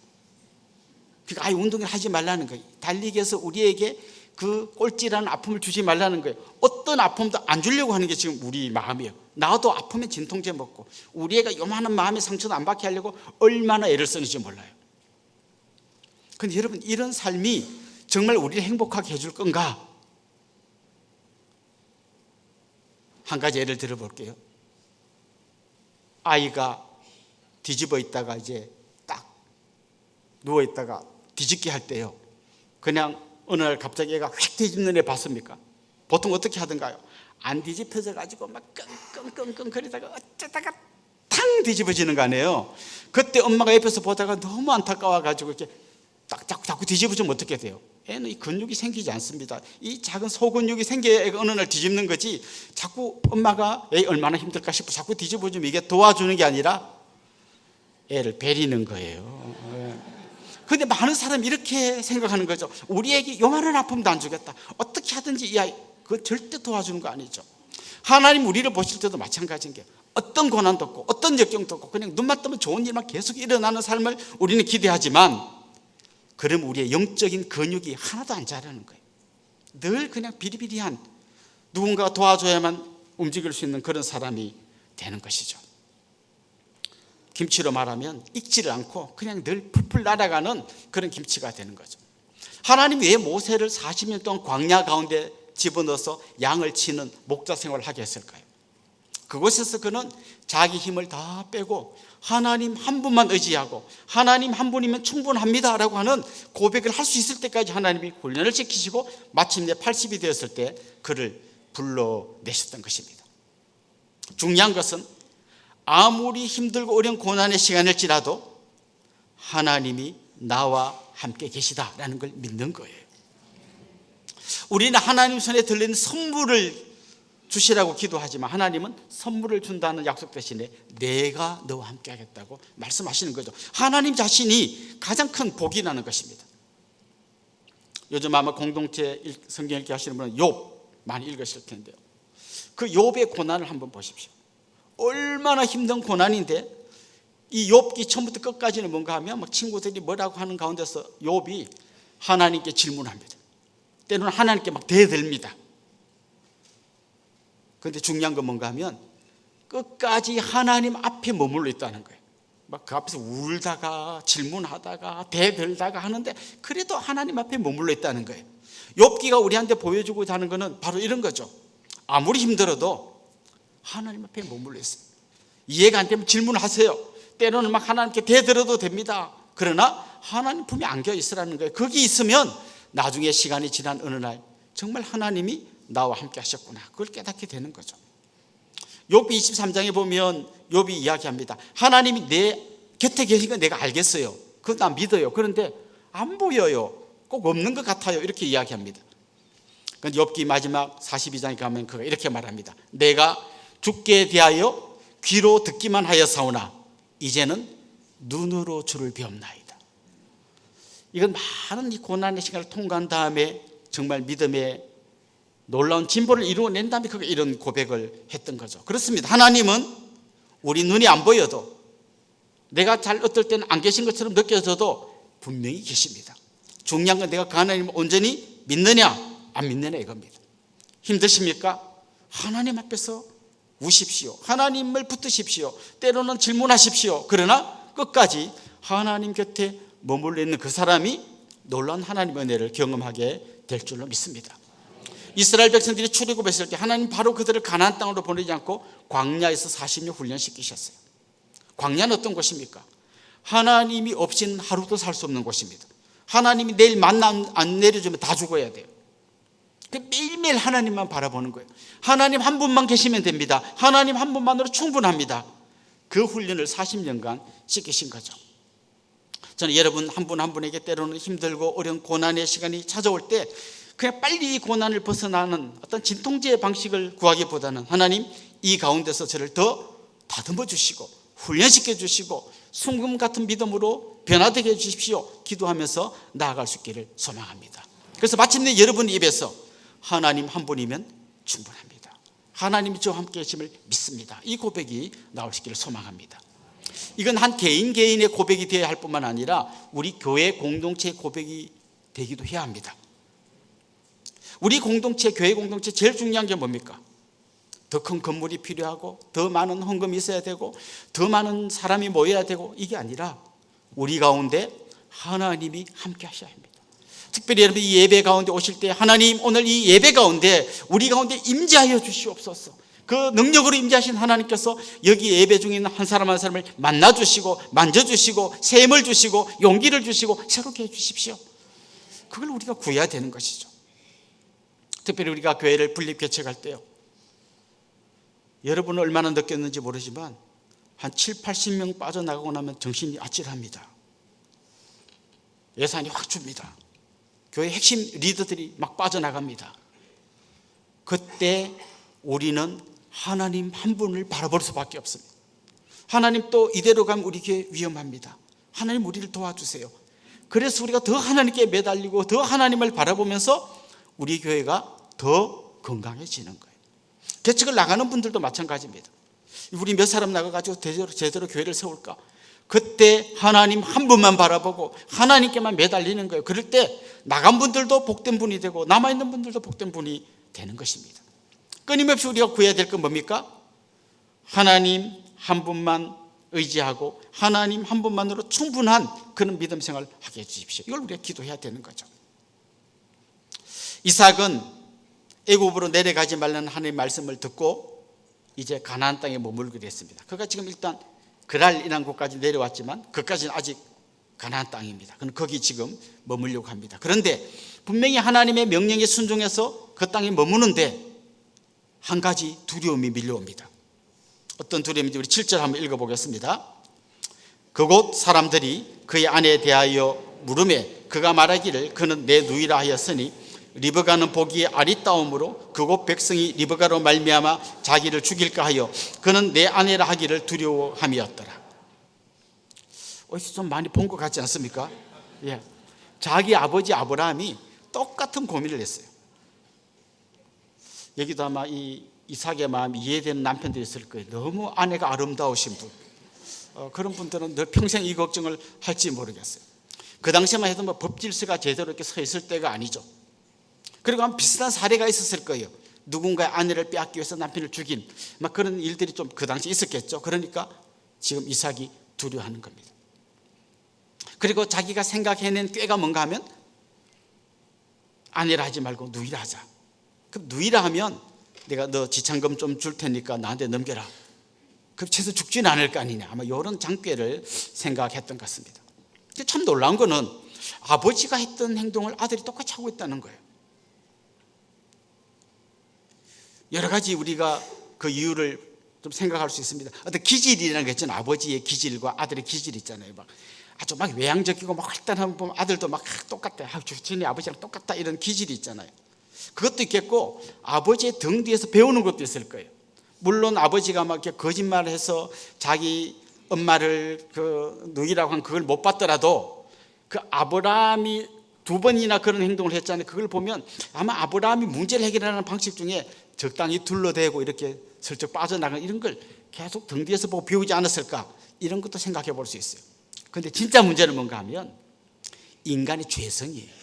그러니까 아예 운동을 하지 말라는 거예요. 달리기에서 우리에게 그 꼴찌라는 아픔을 주지 말라는 거예요. 어떤 아픔도 안 주려고 하는 게 지금 우리 마음이에요. 나도 아프면 진통제 먹고, 우리 애가 요만한 마음의 상처도 안 받게 하려고 얼마나 애를 쓰는지 몰라요. 그런데 여러분, 이런 삶이 정말 우리를 행복하게 해줄 건가? 한 가지 예를 들어 볼게요. 아이가 뒤집어 있다가 이제 딱 누워 있다가 뒤집기 할 때요, 그냥 어느 날 갑자기 애가 휙 뒤집는 애 봤습니까? 보통 어떻게 하던가요? 안 뒤집혀져 가지고 막 끙끙끙끙 거리다가 어쩌다가 탕 뒤집어지는 거 아니에요. 그때 엄마가 옆에서 보다가 너무 안타까워 가지고 이렇게 자꾸 뒤집어지면 어떻게 돼요? 애는 이 근육이 생기지 않습니다. 이 작은 소근육이 생겨야 애가 어느 날 뒤집는 거지, 자꾸 엄마가 애 얼마나 힘들까 싶어 자꾸 뒤집어주면 이게 도와주는 게 아니라 애를 베리는 거예요. 그런데 많은 사람이 이렇게 생각하는 거죠. 우리에게 요만한 아픔도 안 주겠다, 어떻게 하든지 이 아이, 그거 절대 도와주는 거 아니죠. 하나님 우리를 보실 때도 마찬가지인 게, 어떤 고난도 없고 어떤 역경도 없고 그냥 눈만 뜨면 좋은 일만 계속 일어나는 삶을 우리는 기대하지만, 그럼 우리의 영적인 근육이 하나도 안 자라는 거예요. 늘 그냥 비리비리한, 누군가가 도와줘야만 움직일 수 있는 그런 사람이 되는 것이죠. 김치로 말하면 익지를 않고 그냥 늘 풀풀 날아가는 그런 김치가 되는 거죠. 하나님이 왜 모세를 40년 동안 광야 가운데 집어넣어서 양을 치는 목자 생활을 하게 했을까요? 그곳에서 그는 자기 힘을 다 빼고 하나님 한 분만 의지하고 하나님 한 분이면 충분합니다 라고 하는 고백을 할 수 있을 때까지 하나님이 훈련을 시키시고 마침내 80이 되었을 때 그를 불러내셨던 것입니다. 중요한 것은 아무리 힘들고 어려운 고난의 시간일지라도 하나님이 나와 함께 계시다라는 걸 믿는 거예요. 우리는 하나님 손에 들리는 선물을 주시라고 기도하지만 하나님은 선물을 준다는 약속 대신에 내가 너와 함께 하겠다고 말씀하시는 거죠. 하나님 자신이 가장 큰 복이라는 것입니다. 요즘 아마 공동체 성경 읽기 하시는 분은 욥 많이 읽으실 텐데요. 그 욥의 고난을 한번 보십시오. 얼마나 힘든 고난인데 이 욥기 처음부터 끝까지는 뭔가 하면 막 친구들이 뭐라고 하는 가운데서 욥이 하나님께 질문합니다. 때로는 하나님께 막 대들립니다. 그런데 중요한 건 뭔가 하면 끝까지 하나님 앞에 머물러 있다는 거예요. 막 그 앞에서 울다가 질문하다가 대들다가 하는데 그래도 하나님 앞에 머물러 있다는 거예요. 욥기가 우리한테 보여주고자 하는 것은 바로 이런 거죠. 아무리 힘들어도 하나님 앞에 머물러 있어요. 이해가 안 되면 질문하세요. 때로는 막 하나님께 대들어도 됩니다. 그러나 하나님 품에 안겨 있으라는 거예요. 거기 있으면 나중에 시간이 지난 어느 날 정말 하나님이 나와 함께 하셨구나, 그걸 깨닫게 되는 거죠. 욥기 23장에 보면 욥이 이야기합니다. 하나님이 내 곁에 계신 건 내가 알겠어요. 그건 나 믿어요. 그런데 안 보여요. 꼭 없는 것 같아요. 이렇게 이야기합니다. 그런데 욥기 마지막 42장에 가면 그가 이렇게 말합니다. 내가 죽게 대하여 귀로 듣기만 하였사오나 이제는 눈으로 주를 배옵나이다. 이건 많은 이 고난의 시간을 통과한 다음에 정말 믿음의 놀라운 진보를 이루어낸 다음에 그가 이런 고백을 했던 거죠. 그렇습니다. 하나님은 우리 눈이 안 보여도 내가 잘 어떨 때는 안 계신 것처럼 느껴져도 분명히 계십니다. 중요한 건 내가 그 하나님을 온전히 믿느냐 안 믿느냐 이겁니다. 힘드십니까? 하나님 앞에서 우십시오. 하나님을 붙드십시오. 때로는 질문하십시오. 그러나 끝까지 하나님 곁에 머물러 있는 그 사람이 놀라운 하나님의 은혜를 경험하게 될 줄로 믿습니다. 이스라엘 백성들이 출애굽했을 때 하나님 바로 그들을 가나안 땅으로 보내지 않고 광야에서 40년 훈련시키셨어요. 광야는 어떤 곳입니까? 하나님이 없이는 하루도 살 수 없는 곳입니다. 하나님이 내일 만나 안 내려주면 다 죽어야 돼요. 매일매일 하나님만 바라보는 거예요. 하나님 한 분만 계시면 됩니다. 하나님 한 분만으로 충분합니다. 그 훈련을 40년간 시키신 거죠. 저는 여러분 한 분 한 분에게 때로는 힘들고 어려운 고난의 시간이 찾아올 때 그냥 빨리 이 고난을 벗어나는 어떤 진통제의 방식을 구하기보다는 하나님 이 가운데서 저를 더 다듬어 주시고 훈련시켜 주시고 순금 같은 믿음으로 변화되게 해주십시오 기도하면서 나아갈 수 있기를 소망합니다. 그래서 마침내 여러분 입에서 하나님 한 분이면 충분합니다. 하나님이 저와 함께 계심을 믿습니다. 이 고백이 나올 수 있기를 소망합니다. 이건 한 개인의 고백이 되어야 할 뿐만 아니라 우리 교회 공동체의 고백이 되기도 해야 합니다. 우리 공동체, 교회 공동체 제일 중요한 게 뭡니까? 더 큰 건물이 필요하고 더 많은 헌금이 있어야 되고 더 많은 사람이 모여야 되고 이게 아니라 우리 가운데 하나님이 함께 하셔야 합니다. 특별히 여러분 이 예배 가운데 오실 때 하나님 오늘 이 예배 가운데 우리 가운데 임재하여 주시옵소서. 그 능력으로 임재하신 하나님께서 여기 예배 중에 있는 한 사람 한 사람을 만나주시고 만져주시고 샘을 주시고 용기를 주시고 새롭게 해주십시오. 그걸 우리가 구해야 되는 것이죠. 특별히 우리가 교회를 분립개척할 때요, 여러분은 얼마나 느꼈는지 모르지만 한 7, 80명 빠져나가고 나면 정신이 아찔합니다. 예산이 확 줍니다. 교회 핵심 리더들이 막 빠져나갑니다. 그때 우리는 하나님 한 분을 바라볼 수밖에 없습니다. 하나님 또 이대로 가면 우리 교회 위험합니다. 하나님 우리를 도와주세요. 그래서 우리가 더 하나님께 매달리고 더 하나님을 바라보면서 우리 교회가 더 건강해지는 거예요. 개척을 나가는 분들도 마찬가지입니다. 우리 몇 사람 나가가지고 제대로 교회를 세울까? 그때 하나님 한 분만 바라보고 하나님께만 매달리는 거예요. 그럴 때 나간 분들도 복된 분이 되고 남아있는 분들도 복된 분이 되는 것입니다. 끊임없이 우리가 구해야 될 건 뭡니까? 하나님 한 분만 의지하고 하나님 한 분만으로 충분한 그런 믿음 생활을 하게 해주십시오. 이걸 우리가 기도해야 되는 거죠. 이삭은 애굽으로 내려가지 말라는 하나님의 말씀을 듣고 이제 가나안 땅에 머물게 됐습니다. 그가 지금 일단 그랄이라는 곳까지 내려왔지만 그까지는 아직 가나안 땅입니다. 그럼 거기 지금 머물려고 합니다. 그런데 분명히 하나님의 명령에 순종해서 그 땅에 머무는데 한 가지 두려움이 밀려옵니다. 어떤 두려움인지 우리 7절 한번 읽어보겠습니다. 그곳 사람들이 그의 아내에 대하여 물음에 그가 말하기를 그는 내 누이라 하였으니 리브가는 보기에 아리따움으로 그곳 백성이 리브가로 말미암아 자기를 죽일까 하여 그는 내 아내라 하기를 두려워함이었더라. 어디서 좀 많이 본 것 같지 않습니까? 예. 자기 아버지 아브라함이 똑같은 고민을 했어요. 여기도 아마 이 이삭의 마음이 이해되는 남편들이 있을 거예요. 너무 아내가 아름다우신 분. 그런 분들은 늘 평생 이 걱정을 할지 모르겠어요. 그 당시에만 해도 뭐 법질서가 제대로 이렇게 서 있을 때가 아니죠. 그리고 아마 비슷한 사례가 있었을 거예요. 누군가의 아내를 빼앗기 위해서 남편을 죽인 막 그런 일들이 좀 그 당시 있었겠죠. 그러니까 지금 이삭이 두려워하는 겁니다. 그리고 자기가 생각해낸 꾀가 뭔가 하면 아내라 하지 말고 누이라 하자. 그럼 누이라 하면 내가 너 지참금 좀 줄 테니까 나한테 넘겨라. 그럼 최소 죽지는 않을 거 아니냐. 아마 이런 장꾀를 생각했던 것 같습니다. 참 놀라운 거는 아버지가 했던 행동을 아들이 똑같이 하고 있다는 거예요. 여러 가지 우리가 그 이유를 좀 생각할 수 있습니다. 어떤 기질이라는 게 있잖아요. 아버지의 기질과 아들의 기질이 있잖아요. 막 아주 막 외향적이고 막 활달한 보면 아들도 막 똑같다. 쟤네 아버지랑 똑같다. 이런 기질이 있잖아요. 그것도 있겠고 아버지의 등 뒤에서 배우는 것도 있을 거예요. 물론 아버지가 막 이렇게 거짓말을 해서 자기 엄마를 그 누이라고 한 그걸 못 봤더라도 그 아브라함이 2번이나 그런 행동을 했잖아요. 그걸 보면 아마 아브라함이 문제를 해결하는 방식 중에 적당히 둘러대고 이렇게 슬쩍 빠져나가는 이런 걸 계속 등 뒤에서 보고 배우지 않았을까, 이런 것도 생각해 볼 수 있어요. 그런데 진짜 문제는 뭔가 하면 인간의 죄성이에요.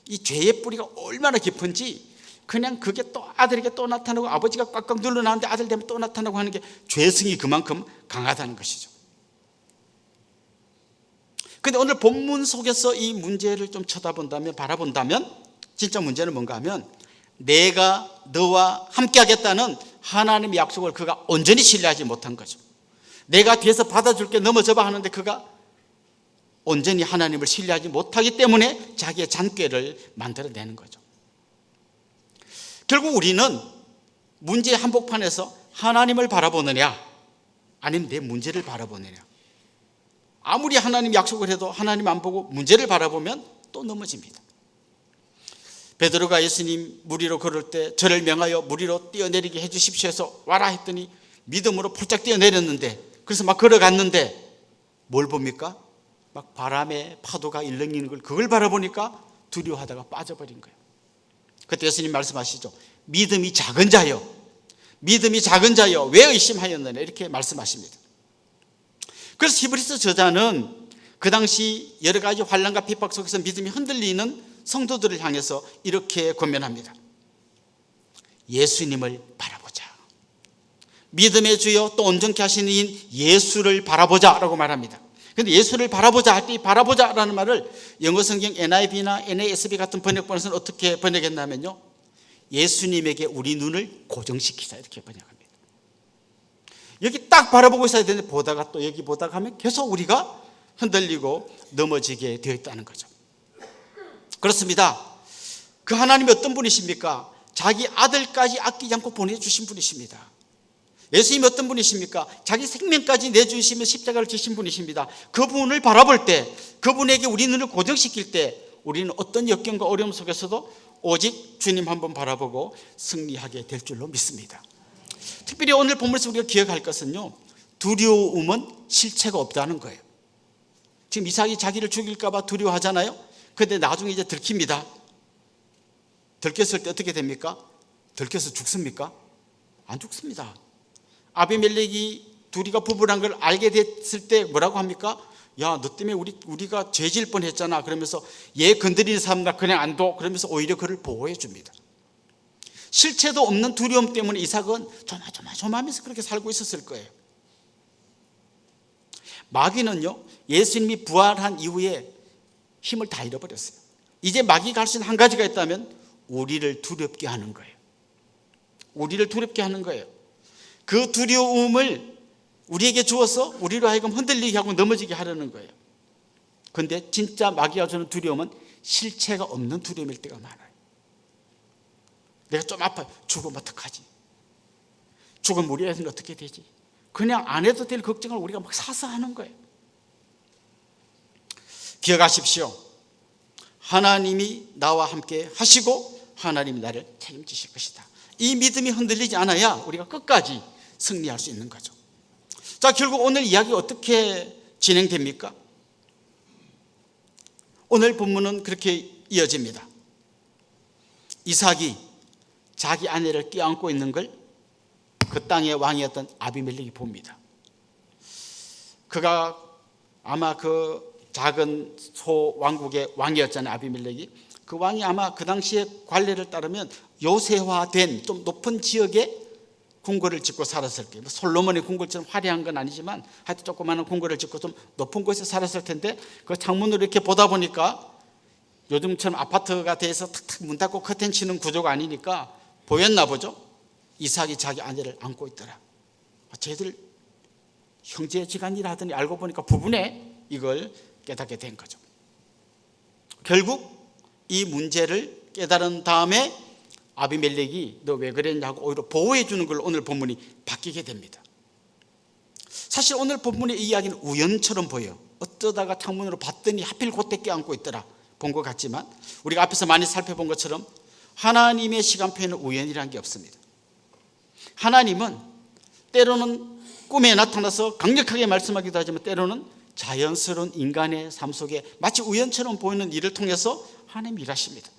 이 죄의 뿌리가 얼마나 깊은지 그냥 그게 또 아들에게 또 나타나고 아버지가 꽉꽉 눌러놨는데 아들 되면 또 나타나고 하는 게 죄성이 그만큼 강하다는 것이죠. 그런데 오늘 본문 속에서 이 문제를 좀 쳐다본다면, 바라본다면 진짜 문제는 뭔가 하면 내가 너와 함께 하겠다는 하나님의 약속을 그가 온전히 신뢰하지 못한 거죠. 내가 뒤에서 받아줄게 넘어져봐 하는데 그가 온전히 하나님을 신뢰하지 못하기 때문에 자기의 잔꾀를 만들어내는 거죠. 결국 우리는 문제의 한복판에서 하나님을 바라보느냐 아니면 내 문제를 바라보느냐. 아무리 하나님 약속을 해도 하나님 안 보고 문제를 바라보면 또 넘어집니다. 베드로가 예수님 물 위로 걸을 때 저를 명하여 물 위로 뛰어내리게 해 주십시오 해서 와라 했더니 믿음으로 폴짝 뛰어내렸는데, 그래서 막 걸어갔는데 뭘 봅니까? 막 바람에 파도가 일렁이는 걸, 그걸 바라보니까 두려워하다가 빠져버린 거예요. 그때 예수님 말씀하시죠. 믿음이 작은 자여, 믿음이 작은 자여 왜 의심하였느냐, 이렇게 말씀하십니다. 그래서 히브리서 저자는 그 당시 여러 가지 환난과 핍박 속에서 믿음이 흔들리는 성도들을 향해서 이렇게 권면합니다. 예수님을 바라보자. 믿음의 주여 또 온전케 하시는 이인 예수를 바라보자 라고 말합니다. 그런데 예수를 바라보자 할 때 이 바라보자라는 말을 영어 성경 NIV나 NASB 같은 번역본에서는 어떻게 번역했냐면요, 예수님에게 우리 눈을 고정시키자 이렇게 번역합니다. 여기 딱 바라보고 있어야 되는데 보다가 또 여기 보다가 하면 계속 우리가 흔들리고 넘어지게 되어 있다는 거죠. 그렇습니다. 그 하나님이 어떤 분이십니까? 자기 아들까지 아끼지 않고 보내주신 분이십니다. 예수님이 어떤 분이십니까? 자기 생명까지 내주시며 십자가를 지신 분이십니다. 그분을 바라볼 때, 그분에게 우리 눈을 고정시킬 때 우리는 어떤 역경과 어려움 속에서도 오직 주님 한번 바라보고 승리하게 될 줄로 믿습니다. 특별히 오늘 본문에서 우리가 기억할 것은요, 두려움은 실체가 없다는 거예요. 지금 이삭이 자기를 죽일까 봐 두려워하잖아요. 그런데 나중에 이제 들킵니다. 들켰을 때 어떻게 됩니까? 들켜서 죽습니까? 안 죽습니다. 아비멜렉이 둘이가 부부란 걸 알게 됐을 때 뭐라고 합니까? 야, 너 때문에 우리가 죄질 뻔했잖아. 그러면서 얘 건드리는 사람 나 그냥 안 둬. 그러면서 오히려 그를 보호해 줍니다. 실체도 없는 두려움 때문에 이삭은 조마조마하면서 그렇게 살고 있었을 거예요. 마귀는요, 예수님이 부활한 이후에 힘을 다 잃어버렸어요. 이제 마귀가 할 수 있는 한 가지가 있다면 우리를 두렵게 하는 거예요. 우리를 두렵게 하는 거예요. 그 두려움을 우리에게 주어서 우리로 하여금 흔들리게 하고 넘어지게 하려는 거예요. 그런데 진짜 마귀가 주는 두려움은 실체가 없는 두려움일 때가 많아요. 내가 좀 아파요. 죽으면 어떡하지? 죽으면 우리 애는 어떻게 되지? 그냥 안 해도 될 걱정을 우리가 막 사서 하는 거예요. 기억하십시오. 하나님이 나와 함께 하시고 하나님이 나를 책임지실 것이다. 이 믿음이 흔들리지 않아야 우리가 끝까지 승리할 수 있는 거죠. 자, 결국 오늘 이야기 어떻게 진행됩니까? 오늘 본문은 그렇게 이어집니다. 이삭이 자기 아내를 껴안고 있는 걸 그 땅의 왕이었던 아비멜렉이 봅니다. 그가 아마 그 작은 소 왕국의 왕이었잖아요. 아비멜렉이. 그 왕이 아마 그 당시의 관례를 따르면 요새화된 좀 높은 지역에 궁궐을 짓고 살았을 거예요. 솔로몬의 궁궐처럼 화려한 건 아니지만 하여튼 조그마한 궁궐을 짓고 좀 높은 곳에 살았을 텐데 그 창문으로 이렇게 보다 보니까 요즘처럼 아파트가 돼서 탁탁 문 닫고 커튼 치는 구조가 아니니까 보였나 보죠. 이삭이 자기 아내를 안고 있더라. 쟤들 형제지간이라 하더니 알고 보니까 부부네. 이걸 깨닫게 된 거죠. 결국 이 문제를 깨달은 다음에 아비멜렉이 너 왜 그랬냐고 오히려 보호해 주는 걸로 오늘 본문이 바뀌게 됩니다. 사실 오늘 본문의 이 이야기는 우연처럼 보여요. 어쩌다가 창문으로 봤더니 하필 그때 껴안고 있더라 본 것 같지만 우리가 앞에서 많이 살펴본 것처럼 하나님의 시간표에는 우연이라는 게 없습니다. 하나님은 때로는 꿈에 나타나서 강력하게 말씀하기도 하지만 때로는 자연스러운 인간의 삶 속에 마치 우연처럼 보이는 일을 통해서 하나님이 일하십니다.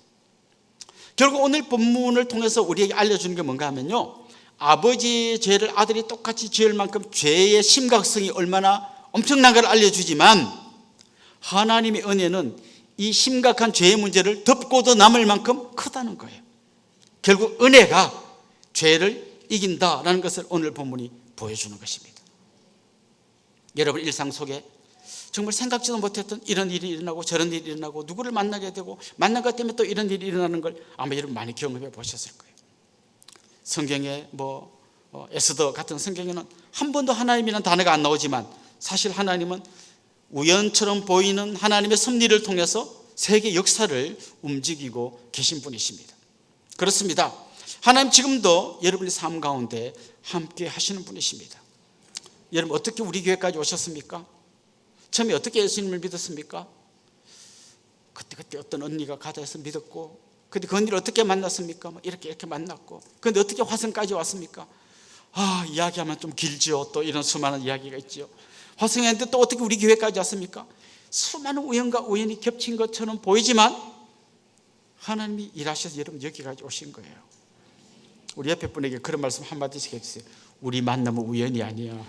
결국 오늘 본문을 통해서 우리에게 알려주는 게 뭔가 하면요, 아버지의 죄를 아들이 똑같이 지을 만큼 죄의 심각성이 얼마나 엄청난 걸 알려주지만 하나님의 은혜는 이 심각한 죄의 문제를 덮고도 남을 만큼 크다는 거예요. 결국 은혜가 죄를 이긴다라는 것을 오늘 본문이 보여주는 것입니다. 여러분 일상 속에 정말 생각지도 못했던 이런 일이 일어나고 저런 일이 일어나고 누구를 만나게 되고 만난 것 때문에 또 이런 일이 일어나는 걸 아마 여러분 많이 경험해 보셨을 거예요. 성경에 에스더 같은 성경에는 한 번도 하나님이라는 단어가 안 나오지만 사실 하나님은 우연처럼 보이는 하나님의 섭리를 통해서 세계 역사를 움직이고 계신 분이십니다. 그렇습니다. 하나님 지금도 여러분의 삶 가운데 함께 하시는 분이십니다. 여러분 어떻게 우리 교회까지 오셨습니까? 처음에 어떻게 예수님을 믿었습니까? 그때 어떤 언니가 가다해서 믿었고, 근데 그 언니를 어떻게 만났습니까? 이렇게 만났고, 근데 어떻게 화성까지 왔습니까? 이야기하면 좀 길지요. 또 이런 수많은 이야기가 있지요. 화성했는데 또 어떻게 우리 교회까지 왔습니까? 수많은 우연과 우연이 겹친 것처럼 보이지만 하나님이 일하셔서 여러분 여기까지 오신 거예요. 우리 옆에 분에게 그런 말씀 한마디씩 해주세요. 우리 만남은 우연이 아니야.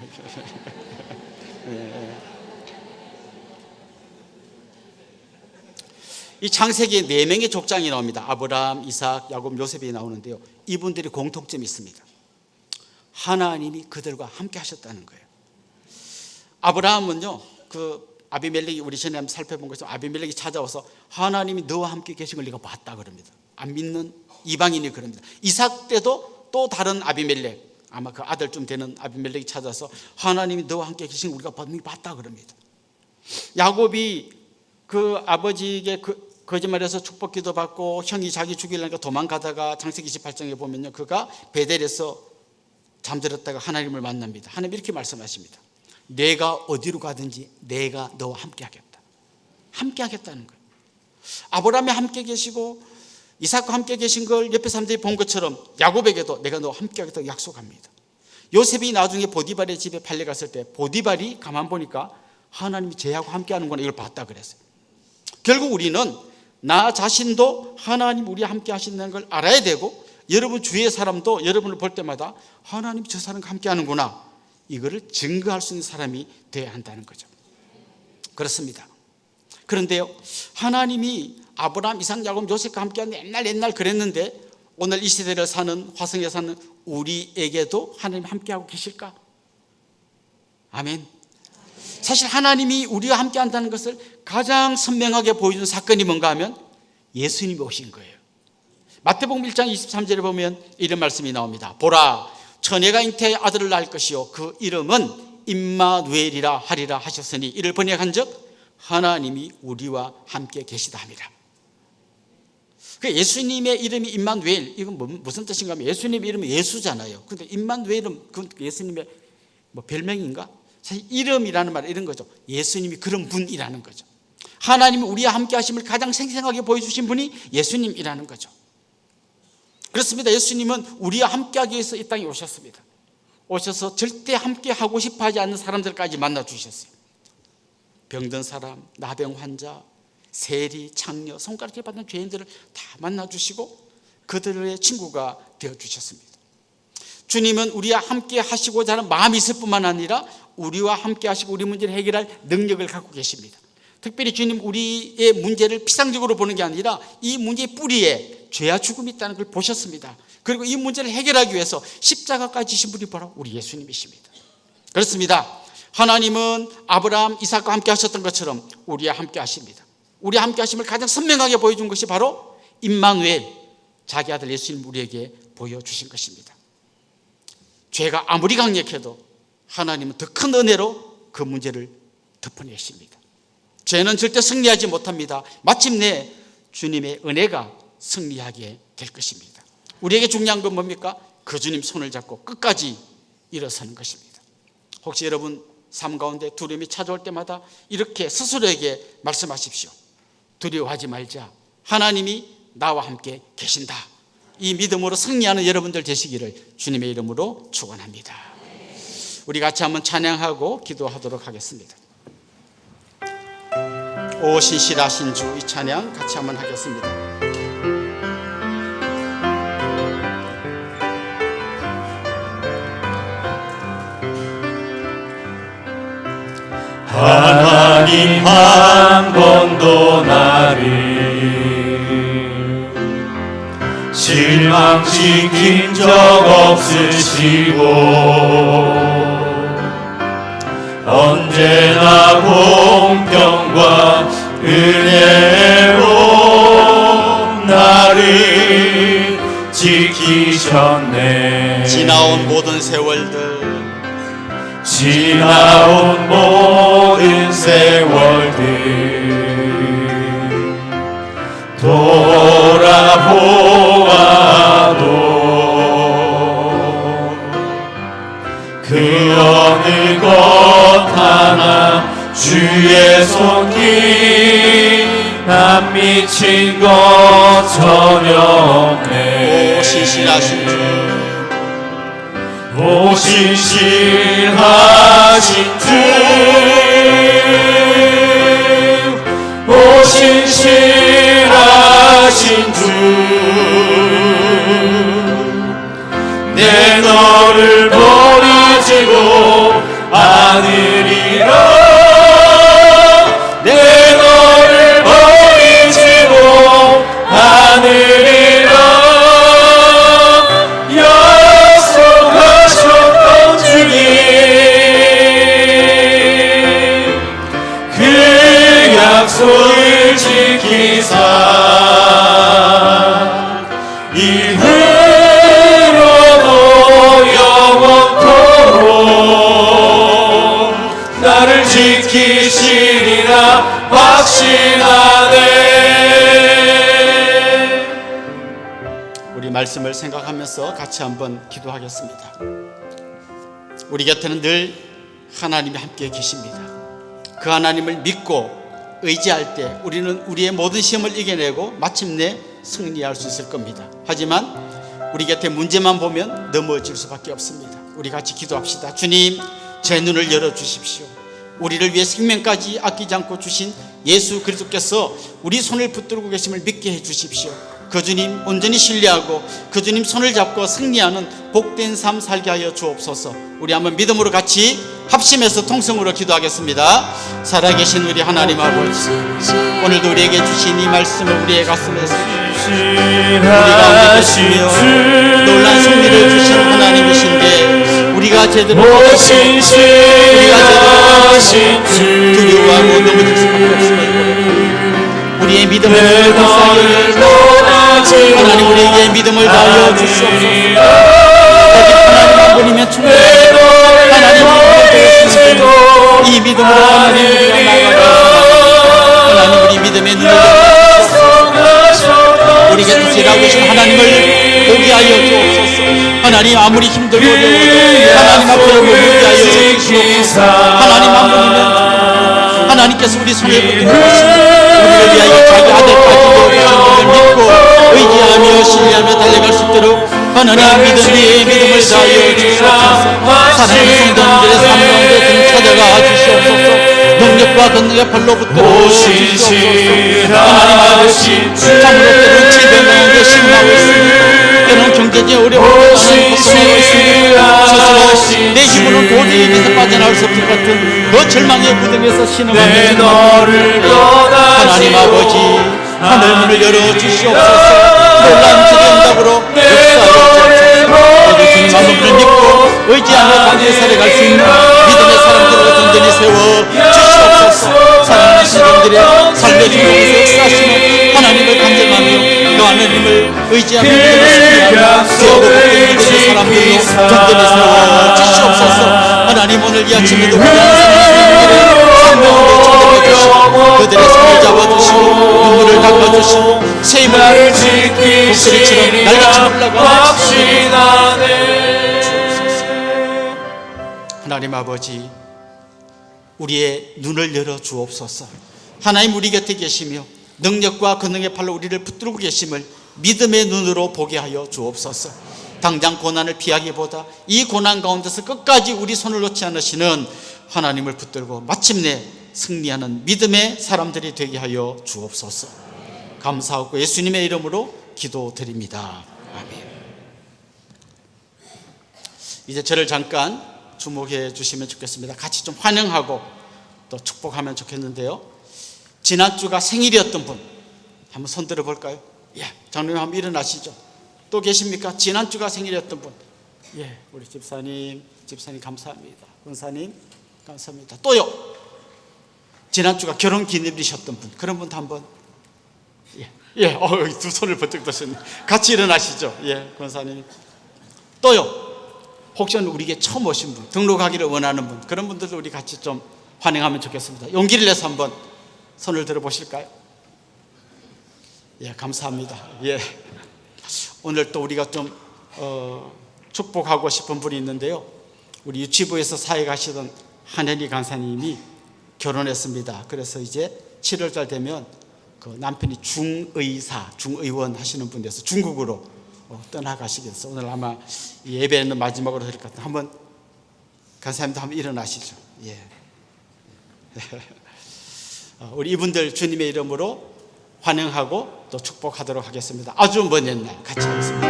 이 창세기에 4명의 족장이 나옵니다. 아브라함, 이삭, 야곱, 요셉이 나오는데요, 이분들이 공통점이 있습니다. 하나님이 그들과 함께 하셨다는 거예요. 아브라함은요, 그 아비멜렉이 우리 전에 한번 살펴본 것처럼 아비멜렉이 찾아와서 하나님이 너와 함께 계신 걸 네가 봤다 그럽니다. 안 믿는 이방인이 그럽니다. 이삭 때도 또 다른 아비멜렉, 아마 그 아들쯤 되는 아비멜렉이 찾아서 하나님이 너와 함께 계신 걸 우리가 봤다 그럽니다. 야곱이 그 아버지에게 거짓말해서 축복기도 받고 형이 자기 죽이려니까 도망가다가 창세기 28장에 보면요, 그가 베델에서 잠들었다가 하나님을 만납니다. 하나님 이렇게 말씀하십니다. 내가 어디로 가든지 내가 너와 함께 하겠다. 함께 하겠다는 거예요. 아브라함이 함께 계시고 이삭과 함께 계신 걸 옆에 사람들이 본 것처럼 야곱에게도 내가 너와 함께 하겠다고 약속합니다. 요셉이 나중에 보디발의 집에 팔려갔을 때 보디발이 가만 보니까 하나님이 쟤하고 함께 하는구나 이걸 봤다 그랬어요. 결국 우리는 나 자신도 하나님 우리와 함께 하신다는 걸 알아야 되고 여러분 주위의 사람도 여러분을 볼 때마다 하나님이 저 사람과 함께 하는구나 이거를 증거할 수 있는 사람이 되어야 한다는 거죠. 그렇습니다. 그런데요, 하나님이 아브라함, 이삭, 야곱, 요셉과 함께 한 옛날 그랬는데 오늘 이 시대를 사는 화성에 사는 우리에게도 하나님 함께하고 계실까? 아멘. 사실 하나님이 우리와 함께 한다는 것을 가장 선명하게 보여주는 사건이 뭔가 하면 예수님이 오신 거예요. 마태복음 1장 23절에 보면 이런 말씀이 나옵니다. 보라, 처녀가 잉태하여 아들을 낳을 것이요 그 이름은 임마누엘이라 하리라 하셨으니 이를 번역한 즉 하나님이 우리와 함께 계시다 함이라. 그 예수님의 이름이 임마누엘, 이건 무슨 뜻인가 하면 예수님 이름이 예수잖아요. 근데 임마누엘은 그 예수님의 별명인가? 사실 이름이라는 말은 이런 거죠. 예수님이 그런 분이라는 거죠. 하나님이 우리와 함께 하심을 가장 생생하게 보여주신 분이 예수님이라는 거죠. 그렇습니다. 예수님은 우리와 함께 하기 위해서 이 땅에 오셨습니다. 오셔서 절대 함께 하고 싶어 하지 않는 사람들까지 만나 주셨어요. 병든 사람, 나병 환자, 세리, 창녀, 손가락질 받는 죄인들을 다 만나 주시고 그들의 친구가 되어 주셨습니다. 주님은 우리와 함께 하시고자 하는 마음이 있을 뿐만 아니라 우리와 함께 하시고 우리 문제를 해결할 능력을 갖고 계십니다. 특별히 주님 우리의 문제를 피상적으로 보는 게 아니라 이 문제의 뿌리에 죄와 죽음이 있다는 걸 보셨습니다. 그리고 이 문제를 해결하기 위해서 십자가까지 지신 분이 바로 우리 예수님이십니다. 그렇습니다. 하나님은 아브라함, 이삭과 함께 하셨던 것처럼 우리와 함께 하십니다. 우리와 함께 하심을 가장 선명하게 보여준 것이 바로 임마누엘, 자기 아들 예수님 우리에게 보여주신 것입니다. 죄가 아무리 강력해도 하나님은 더 큰 은혜로 그 문제를 덮어내십니다. 죄는 절대 승리하지 못합니다. 마침내 주님의 은혜가 승리하게 될 것입니다. 우리에게 중요한 건 뭡니까? 그 주님 손을 잡고 끝까지 일어서는 것입니다. 혹시 여러분 삶 가운데 두려움이 찾아올 때마다 이렇게 스스로에게 말씀하십시오. 두려워하지 말자. 하나님이 나와 함께 계신다. 이 믿음으로 승리하는 여러분들 되시기를 주님의 이름으로 축원합니다. 우리 같이 한번 찬양하고 기도하도록 하겠습니다. 오 신실하신 주, 이 찬양 같이 한번 하겠습니다. 하나님 한 번도 나를 실망시킨 적 없으시고 언제나 공평과 은혜로 나를 지키셨네. 지나온 모든 세월들 지나온 모든 세월들 돌아보아도 그 어느 것 하나 주의 손길 안 미친 것 전혀 없네. 오 신실하신 주, 오 신실하신 주, 오 신실하신 주, 내 너를 버리지도 않으리라. 내 너를 버리지도 않으리라. 약속하셨던 주님, 그 약속을 지키사 이후로도 영원토록 나를 지키시리라 확신하네. 우리 말씀을 생각하면서 같이 한번 기도하겠습니다. 우리 곁에는 늘 하나님이 함께 계십니다. 그 하나님을 믿고 의지할 때 우리는 우리의 모든 시험을 이겨내고 마침내 승리할 수 있을 겁니다. 하지만 우리 곁에 문제만 보면 넘어질 수밖에 없습니다. 우리 같이 기도합시다. 주님, 제 눈을 열어주십시오. 우리를 위해 생명까지 아끼지 않고 주신 예수 그리스도께서 우리 손을 붙들고 계심을 믿게 해주십시오. 그 주님 온전히 신뢰하고 그 주님 손을 잡고 승리하는 복된 삶 살게 하여 주옵소서. 우리 한번 믿음으로 같이 합심해서 통성으로 기도하겠습니다. 살아계신 우리 하나님 아버지, 오늘도 우리에게 주신 이 말씀을 우리의 가슴에 우리가 믿으시며 놀란 승리를 주신 하나님이신데 우리가 제대로 두려워하고 넘어질 수밖에 없습니다. 우리의 믿음을 하나님 우리에게 믿음을 다하여 주시옵소서. 오직 하나님 한 분이면 충분합니다. 하나님 한 분이면 이 믿음으로 하나님 우리가 나아가겠습니다. 하나님 우리 믿음의 눈을 열어주시옵소서. 우리 곁에 일하고 계신 하나님을 보게 하여 주옵소서. 하나님 아무리 힘들고 어려워도 하나님 앞에 무리하여 주시옵소서. 하나님 한 분이면 하나님 하나님께서 우리 손에 붙들고 우리를 위하여 자기 아들까지 주신 것을 믿고 의지하며 신뢰하며 달려갈 수 있도록 하나님 믿음을 다하여 주시옵소서. 사랑하는 성도님들의 삶 가운데 등 찾아가 주시옵소서. 능력과 권능의 발로 붙들어 주시옵소서. 하나님 아버지, 참으로 때로는 질병 가운데 신음하고 있습니다. 때로는 경제적인 어려움을 걱정하고 있습니다. 스스로 내 힘으로는 도저히 여기서 빠져나올 수 없을 것 같은 그 절망의 무덤에서 신음하며 하나님 아버지, 하늘 문을 열어주시옵소서. 놀라운 주의 응답으로 역사하여 주옵소서. 주님 아버지를 믿고 의지하며 당신의 살아갈 수 있는 믿음의 사람들을 든든히 세워 주시옵소서. 사랑하는 신령들의 삶의 중에서 역사하시는 하나님을 간절하며 그 하나님을 의지하며 믿음을 세우고 믿음의 사람들로 든든히 세워 주시옵소서. 하나님 오늘 이 아침에도 우리의 삶을 찾아주시고 그들의 손을 잡아주시고 눈물을 닦아주시고 새 힘을 목소리처럼 날같이 올라가 하나님 아버지, 우리의 눈을 열어 주옵소서. 하나님 우리 곁에 계시며 능력과 권능의 팔로 우리를 붙들고 계심을 믿음의 눈으로 보게 하여 주옵소서. 당장 고난을 피하기보다 이 고난 가운데서 끝까지 우리 손을 놓지 않으시는 하나님을 붙들고 마침내 승리하는 믿음의 사람들이 되게 하여 주옵소서. 감사하고 예수님의 이름으로 기도드립니다. 아멘. 이제 저를 잠깐 주목해 주시면 좋겠습니다. 같이 좀 환영하고 또 축복하면 좋겠는데요. 지난주가 생일이었던 분 한번 손 들어 볼까요? 예, 장로님 한번 일어나시죠. 또 계십니까? 지난주가 생일이었던 분. 예, 우리 집사님 감사합니다. 권사님 감사합니다. 또요, 지난주가 결혼 기념일이셨던 분, 그런 분도 한번. 예, 두 손을 번쩍 드셨네. 같이 일어나시죠. 예, 권사님. 또요, 혹시 우리에게 처음 오신 분, 등록하기를 원하는 분, 그런 분들도 우리 같이 좀 환영하면 좋겠습니다. 용기를 내서 한번 손을 들어 보실까요? 예, 감사합니다. 예, 오늘 또 우리가 좀 축복하고 싶은 분이 있는데요. 우리 유치부에서 사역하시던 한현희 간사님이 결혼했습니다. 그래서 이제 7월달 되면 그 남편이 중의원 하시는 분 돼서 중국으로 떠나가시겠어. 오늘 아마 이 예배는 마지막으로 드릴 것 같아요. 한번 간사님도 한번 일어나시죠. 예. 우리 이분들 주님의 이름으로 환영하고 또 축복하도록 하겠습니다. 아주 먼 옛날 같이 하겠습니다.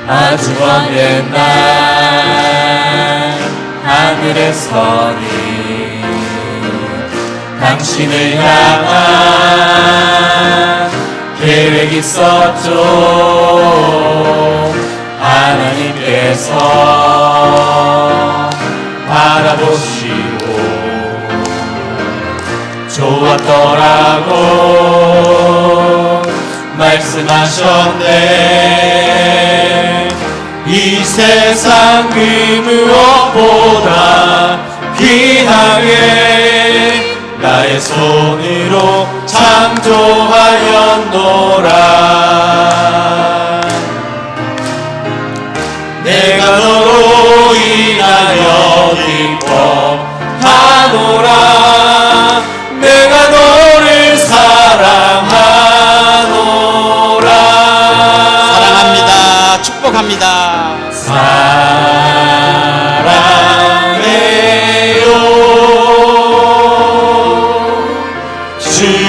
아주 먼 옛날 하늘에서는 당신을 향한 계획이 있었죠. 하나님께서 바라보시고 좋았더라고 말씀하셨네. 이 세상 그 무엇보다 귀하게 나의 손으로 창조하였노라. 내가 너로 인하여 기뻐하노라. 내가 너를 사랑하노라. 사랑합니다. 축복합니다. 사랑해요. 축복해요.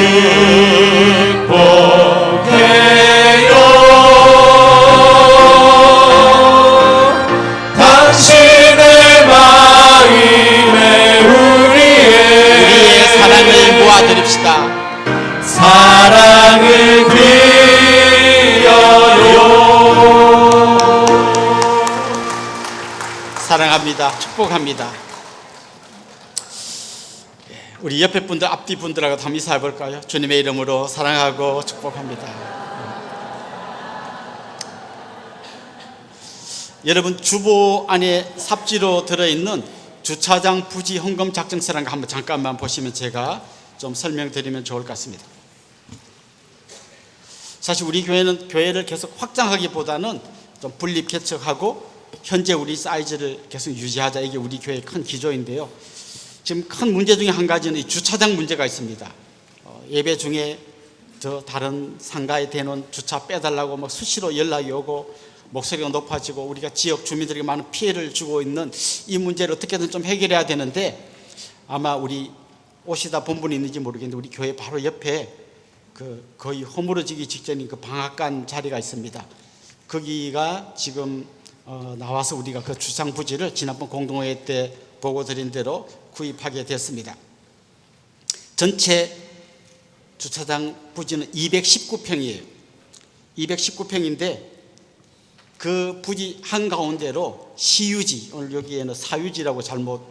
당신의 마음에 우리의 사랑을 모아드립시다. 사랑을 드려요. 사랑합니다. 축복합니다. 우리 옆에 분들, 앞뒤 분들하고 한번 인사해 볼까요? 주님의 이름으로 사랑하고 축복합니다. 여러분, 주보 안에 삽지로 들어있는 주차장 부지 헌금 작성서라는 거 한번 잠깐만 보시면 제가 좀 설명드리면 좋을 것 같습니다. 사실 우리 교회는 교회를 계속 확장하기보다는 좀 분립 개척하고 현재 우리 사이즈를 계속 유지하자, 이게 우리 교회의 큰 기조인데요. 지금 큰 문제 중에 한 가지는 이 주차장 문제가 있습니다. 예배 중에 저 다른 상가에 대놓은 주차 빼달라고 막 수시로 연락이 오고 목소리가 높아지고 우리가 지역 주민들에게 많은 피해를 주고 있는 이 문제를 어떻게든 좀 해결해야 되는데, 아마 우리 오시다 본 분이 있는지 모르겠는데 우리 교회 바로 옆에 그 거의 허물어지기 직전인 그 방앗간 자리가 있습니다. 거기가 지금 나와서 우리가 그 주차장 부지를 지난번 공동회의 때 보고 드린 대로 구입하게 됐습니다. 전체 주차장 부지는 219평이에요. 219평인데 그 부지 한가운데로 시유지, 오늘 여기에는 사유지라고 잘못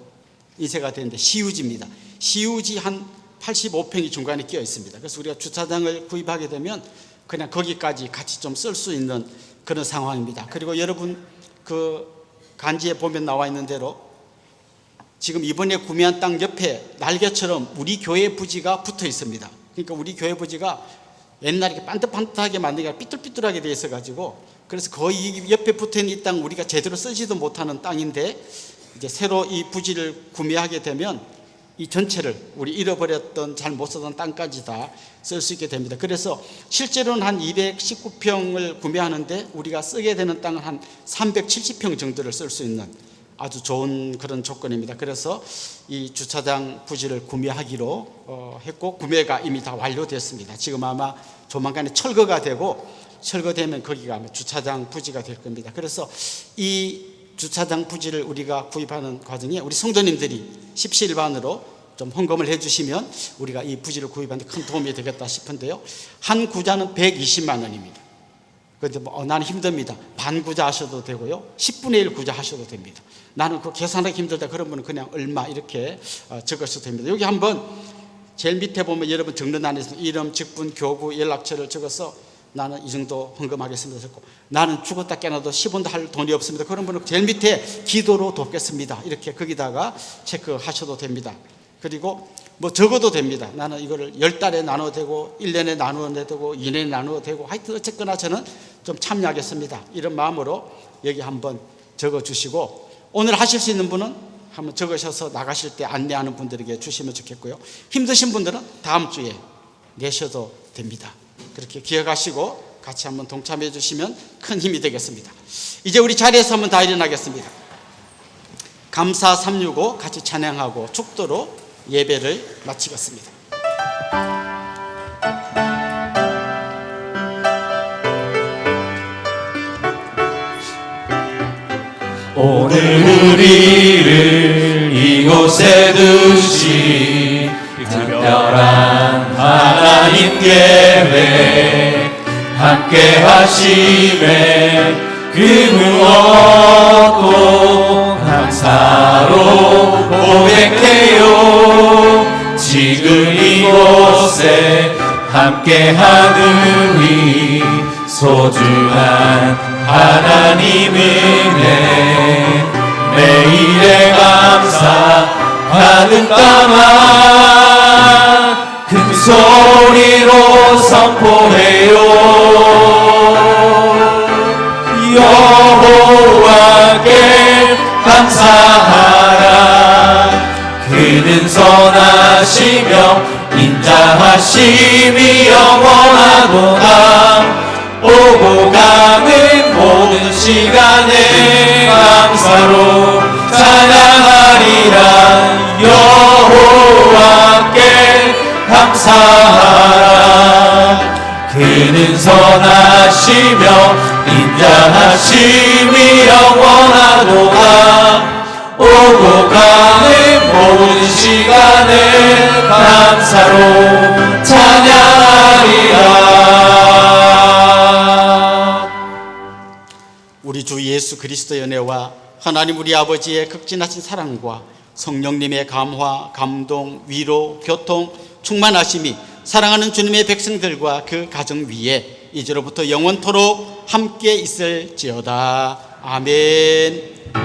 인쇄가 되는데 시유지입니다. 시유지 한 85평이 중간에 끼어 있습니다. 그래서 우리가 주차장을 구입하게 되면 그냥 거기까지 같이 좀 쓸 수 있는 그런 상황입니다. 그리고 여러분 그 간지에 보면 나와 있는 대로 지금 이번에 구매한 땅 옆에 날개처럼 우리 교회 부지가 붙어 있습니다. 그러니까 우리 교회 부지가 옛날에 이렇게 반듯반듯하게 만들기가 삐뚤삐뚤하게 돼 있어가지고, 그래서 거의 옆에 붙어 있는 이 땅 우리가 제대로 쓰지도 못하는 땅인데 이제 새로 이 부지를 구매하게 되면 이 전체를 우리 잃어버렸던 잘 못 쓰던 땅까지 다 쓸 수 있게 됩니다. 그래서 실제로는 한 219평을 구매하는데 우리가 쓰게 되는 땅은 한 370평 정도를 쓸 수 있는 아주 좋은 그런 조건입니다. 그래서 이 주차장 부지를 구매하기로 했고 구매가 이미 다 완료됐습니다. 지금 아마 조만간에 철거가 되고 철거되면 거기가 아마 주차장 부지가 될 겁니다. 그래서 이 주차장 부지를 우리가 구입하는 과정에 우리 성도님들이 십시일반으로 좀 헌금을 해주시면 우리가 이 부지를 구입하는 데 큰 도움이 되겠다 싶은데요. 한 구자는 120만 원입니다. 그런데 나는 힘듭니다. 반 구자 하셔도 되고요, 10분의 1 구자 하셔도 됩니다. 나는 그 계산하기 힘들다 그런 분은 그냥 얼마 이렇게 적으셔도 됩니다. 여기 한번 제일 밑에 보면 여러분 적는 안에서 이름, 직분, 교구, 연락처를 적어서 나는 이 정도 헌금하겠습니다 했고, 나는 죽었다 깨어나도 10원도 할 돈이 없습니다. 그런 분은 제일 밑에 기도로 돕겠습니다 이렇게 거기다가 체크하셔도 됩니다. 그리고 뭐 적어도 됩니다. 나는 이거를 10달에 나눠도 되고 1년에 나누어도 되고 2년에 나누어도 되고 하여튼 어쨌거나 저는 좀 참여하겠습니다 이런 마음으로 여기 한번 적어주시고, 오늘 하실 수 있는 분은 한번 적으셔서 나가실 때 안내하는 분들에게 주시면 좋겠고요, 힘드신 분들은 다음 주에 내셔도 됩니다. 그렇게 기억하시고 같이 한번 동참해 주시면 큰 힘이 되겠습니다. 이제 우리 자리에서 한번 다 일어나겠습니다. 감사 365 같이 찬양하고 축도로 예배를 마치겠습니다. 오늘 우리를 이곳에 두신 특별한 하나님 계획 함께 하심에 그 무엇도 감사로 고백해요. 지금 이곳에 함께하는 이 소중한 하나님 은혜 매일의 감사 가득 담아 큰 소리로 선포해요. 여호와께 감사하라. 그는 선하시며 인자하심이 영원하도다. 오고 가는 모든 시간에 감사로 찬양하리라. 여호와께 감사하라. 그는 선하시며 인자하심이 영원하도다. 오고 가는 모든 시간에 감사로 찬양하리라. 우리 주 예수 그리스도의 은혜와 하나님 우리 아버지의 극진하신 사랑과 성령님의 감화, 감동, 위로, 교통, 충만하심이 사랑하는 주님의 백성들과 그 가정 위에 이제로부터 영원토록 함께 있을지어다. 아멘.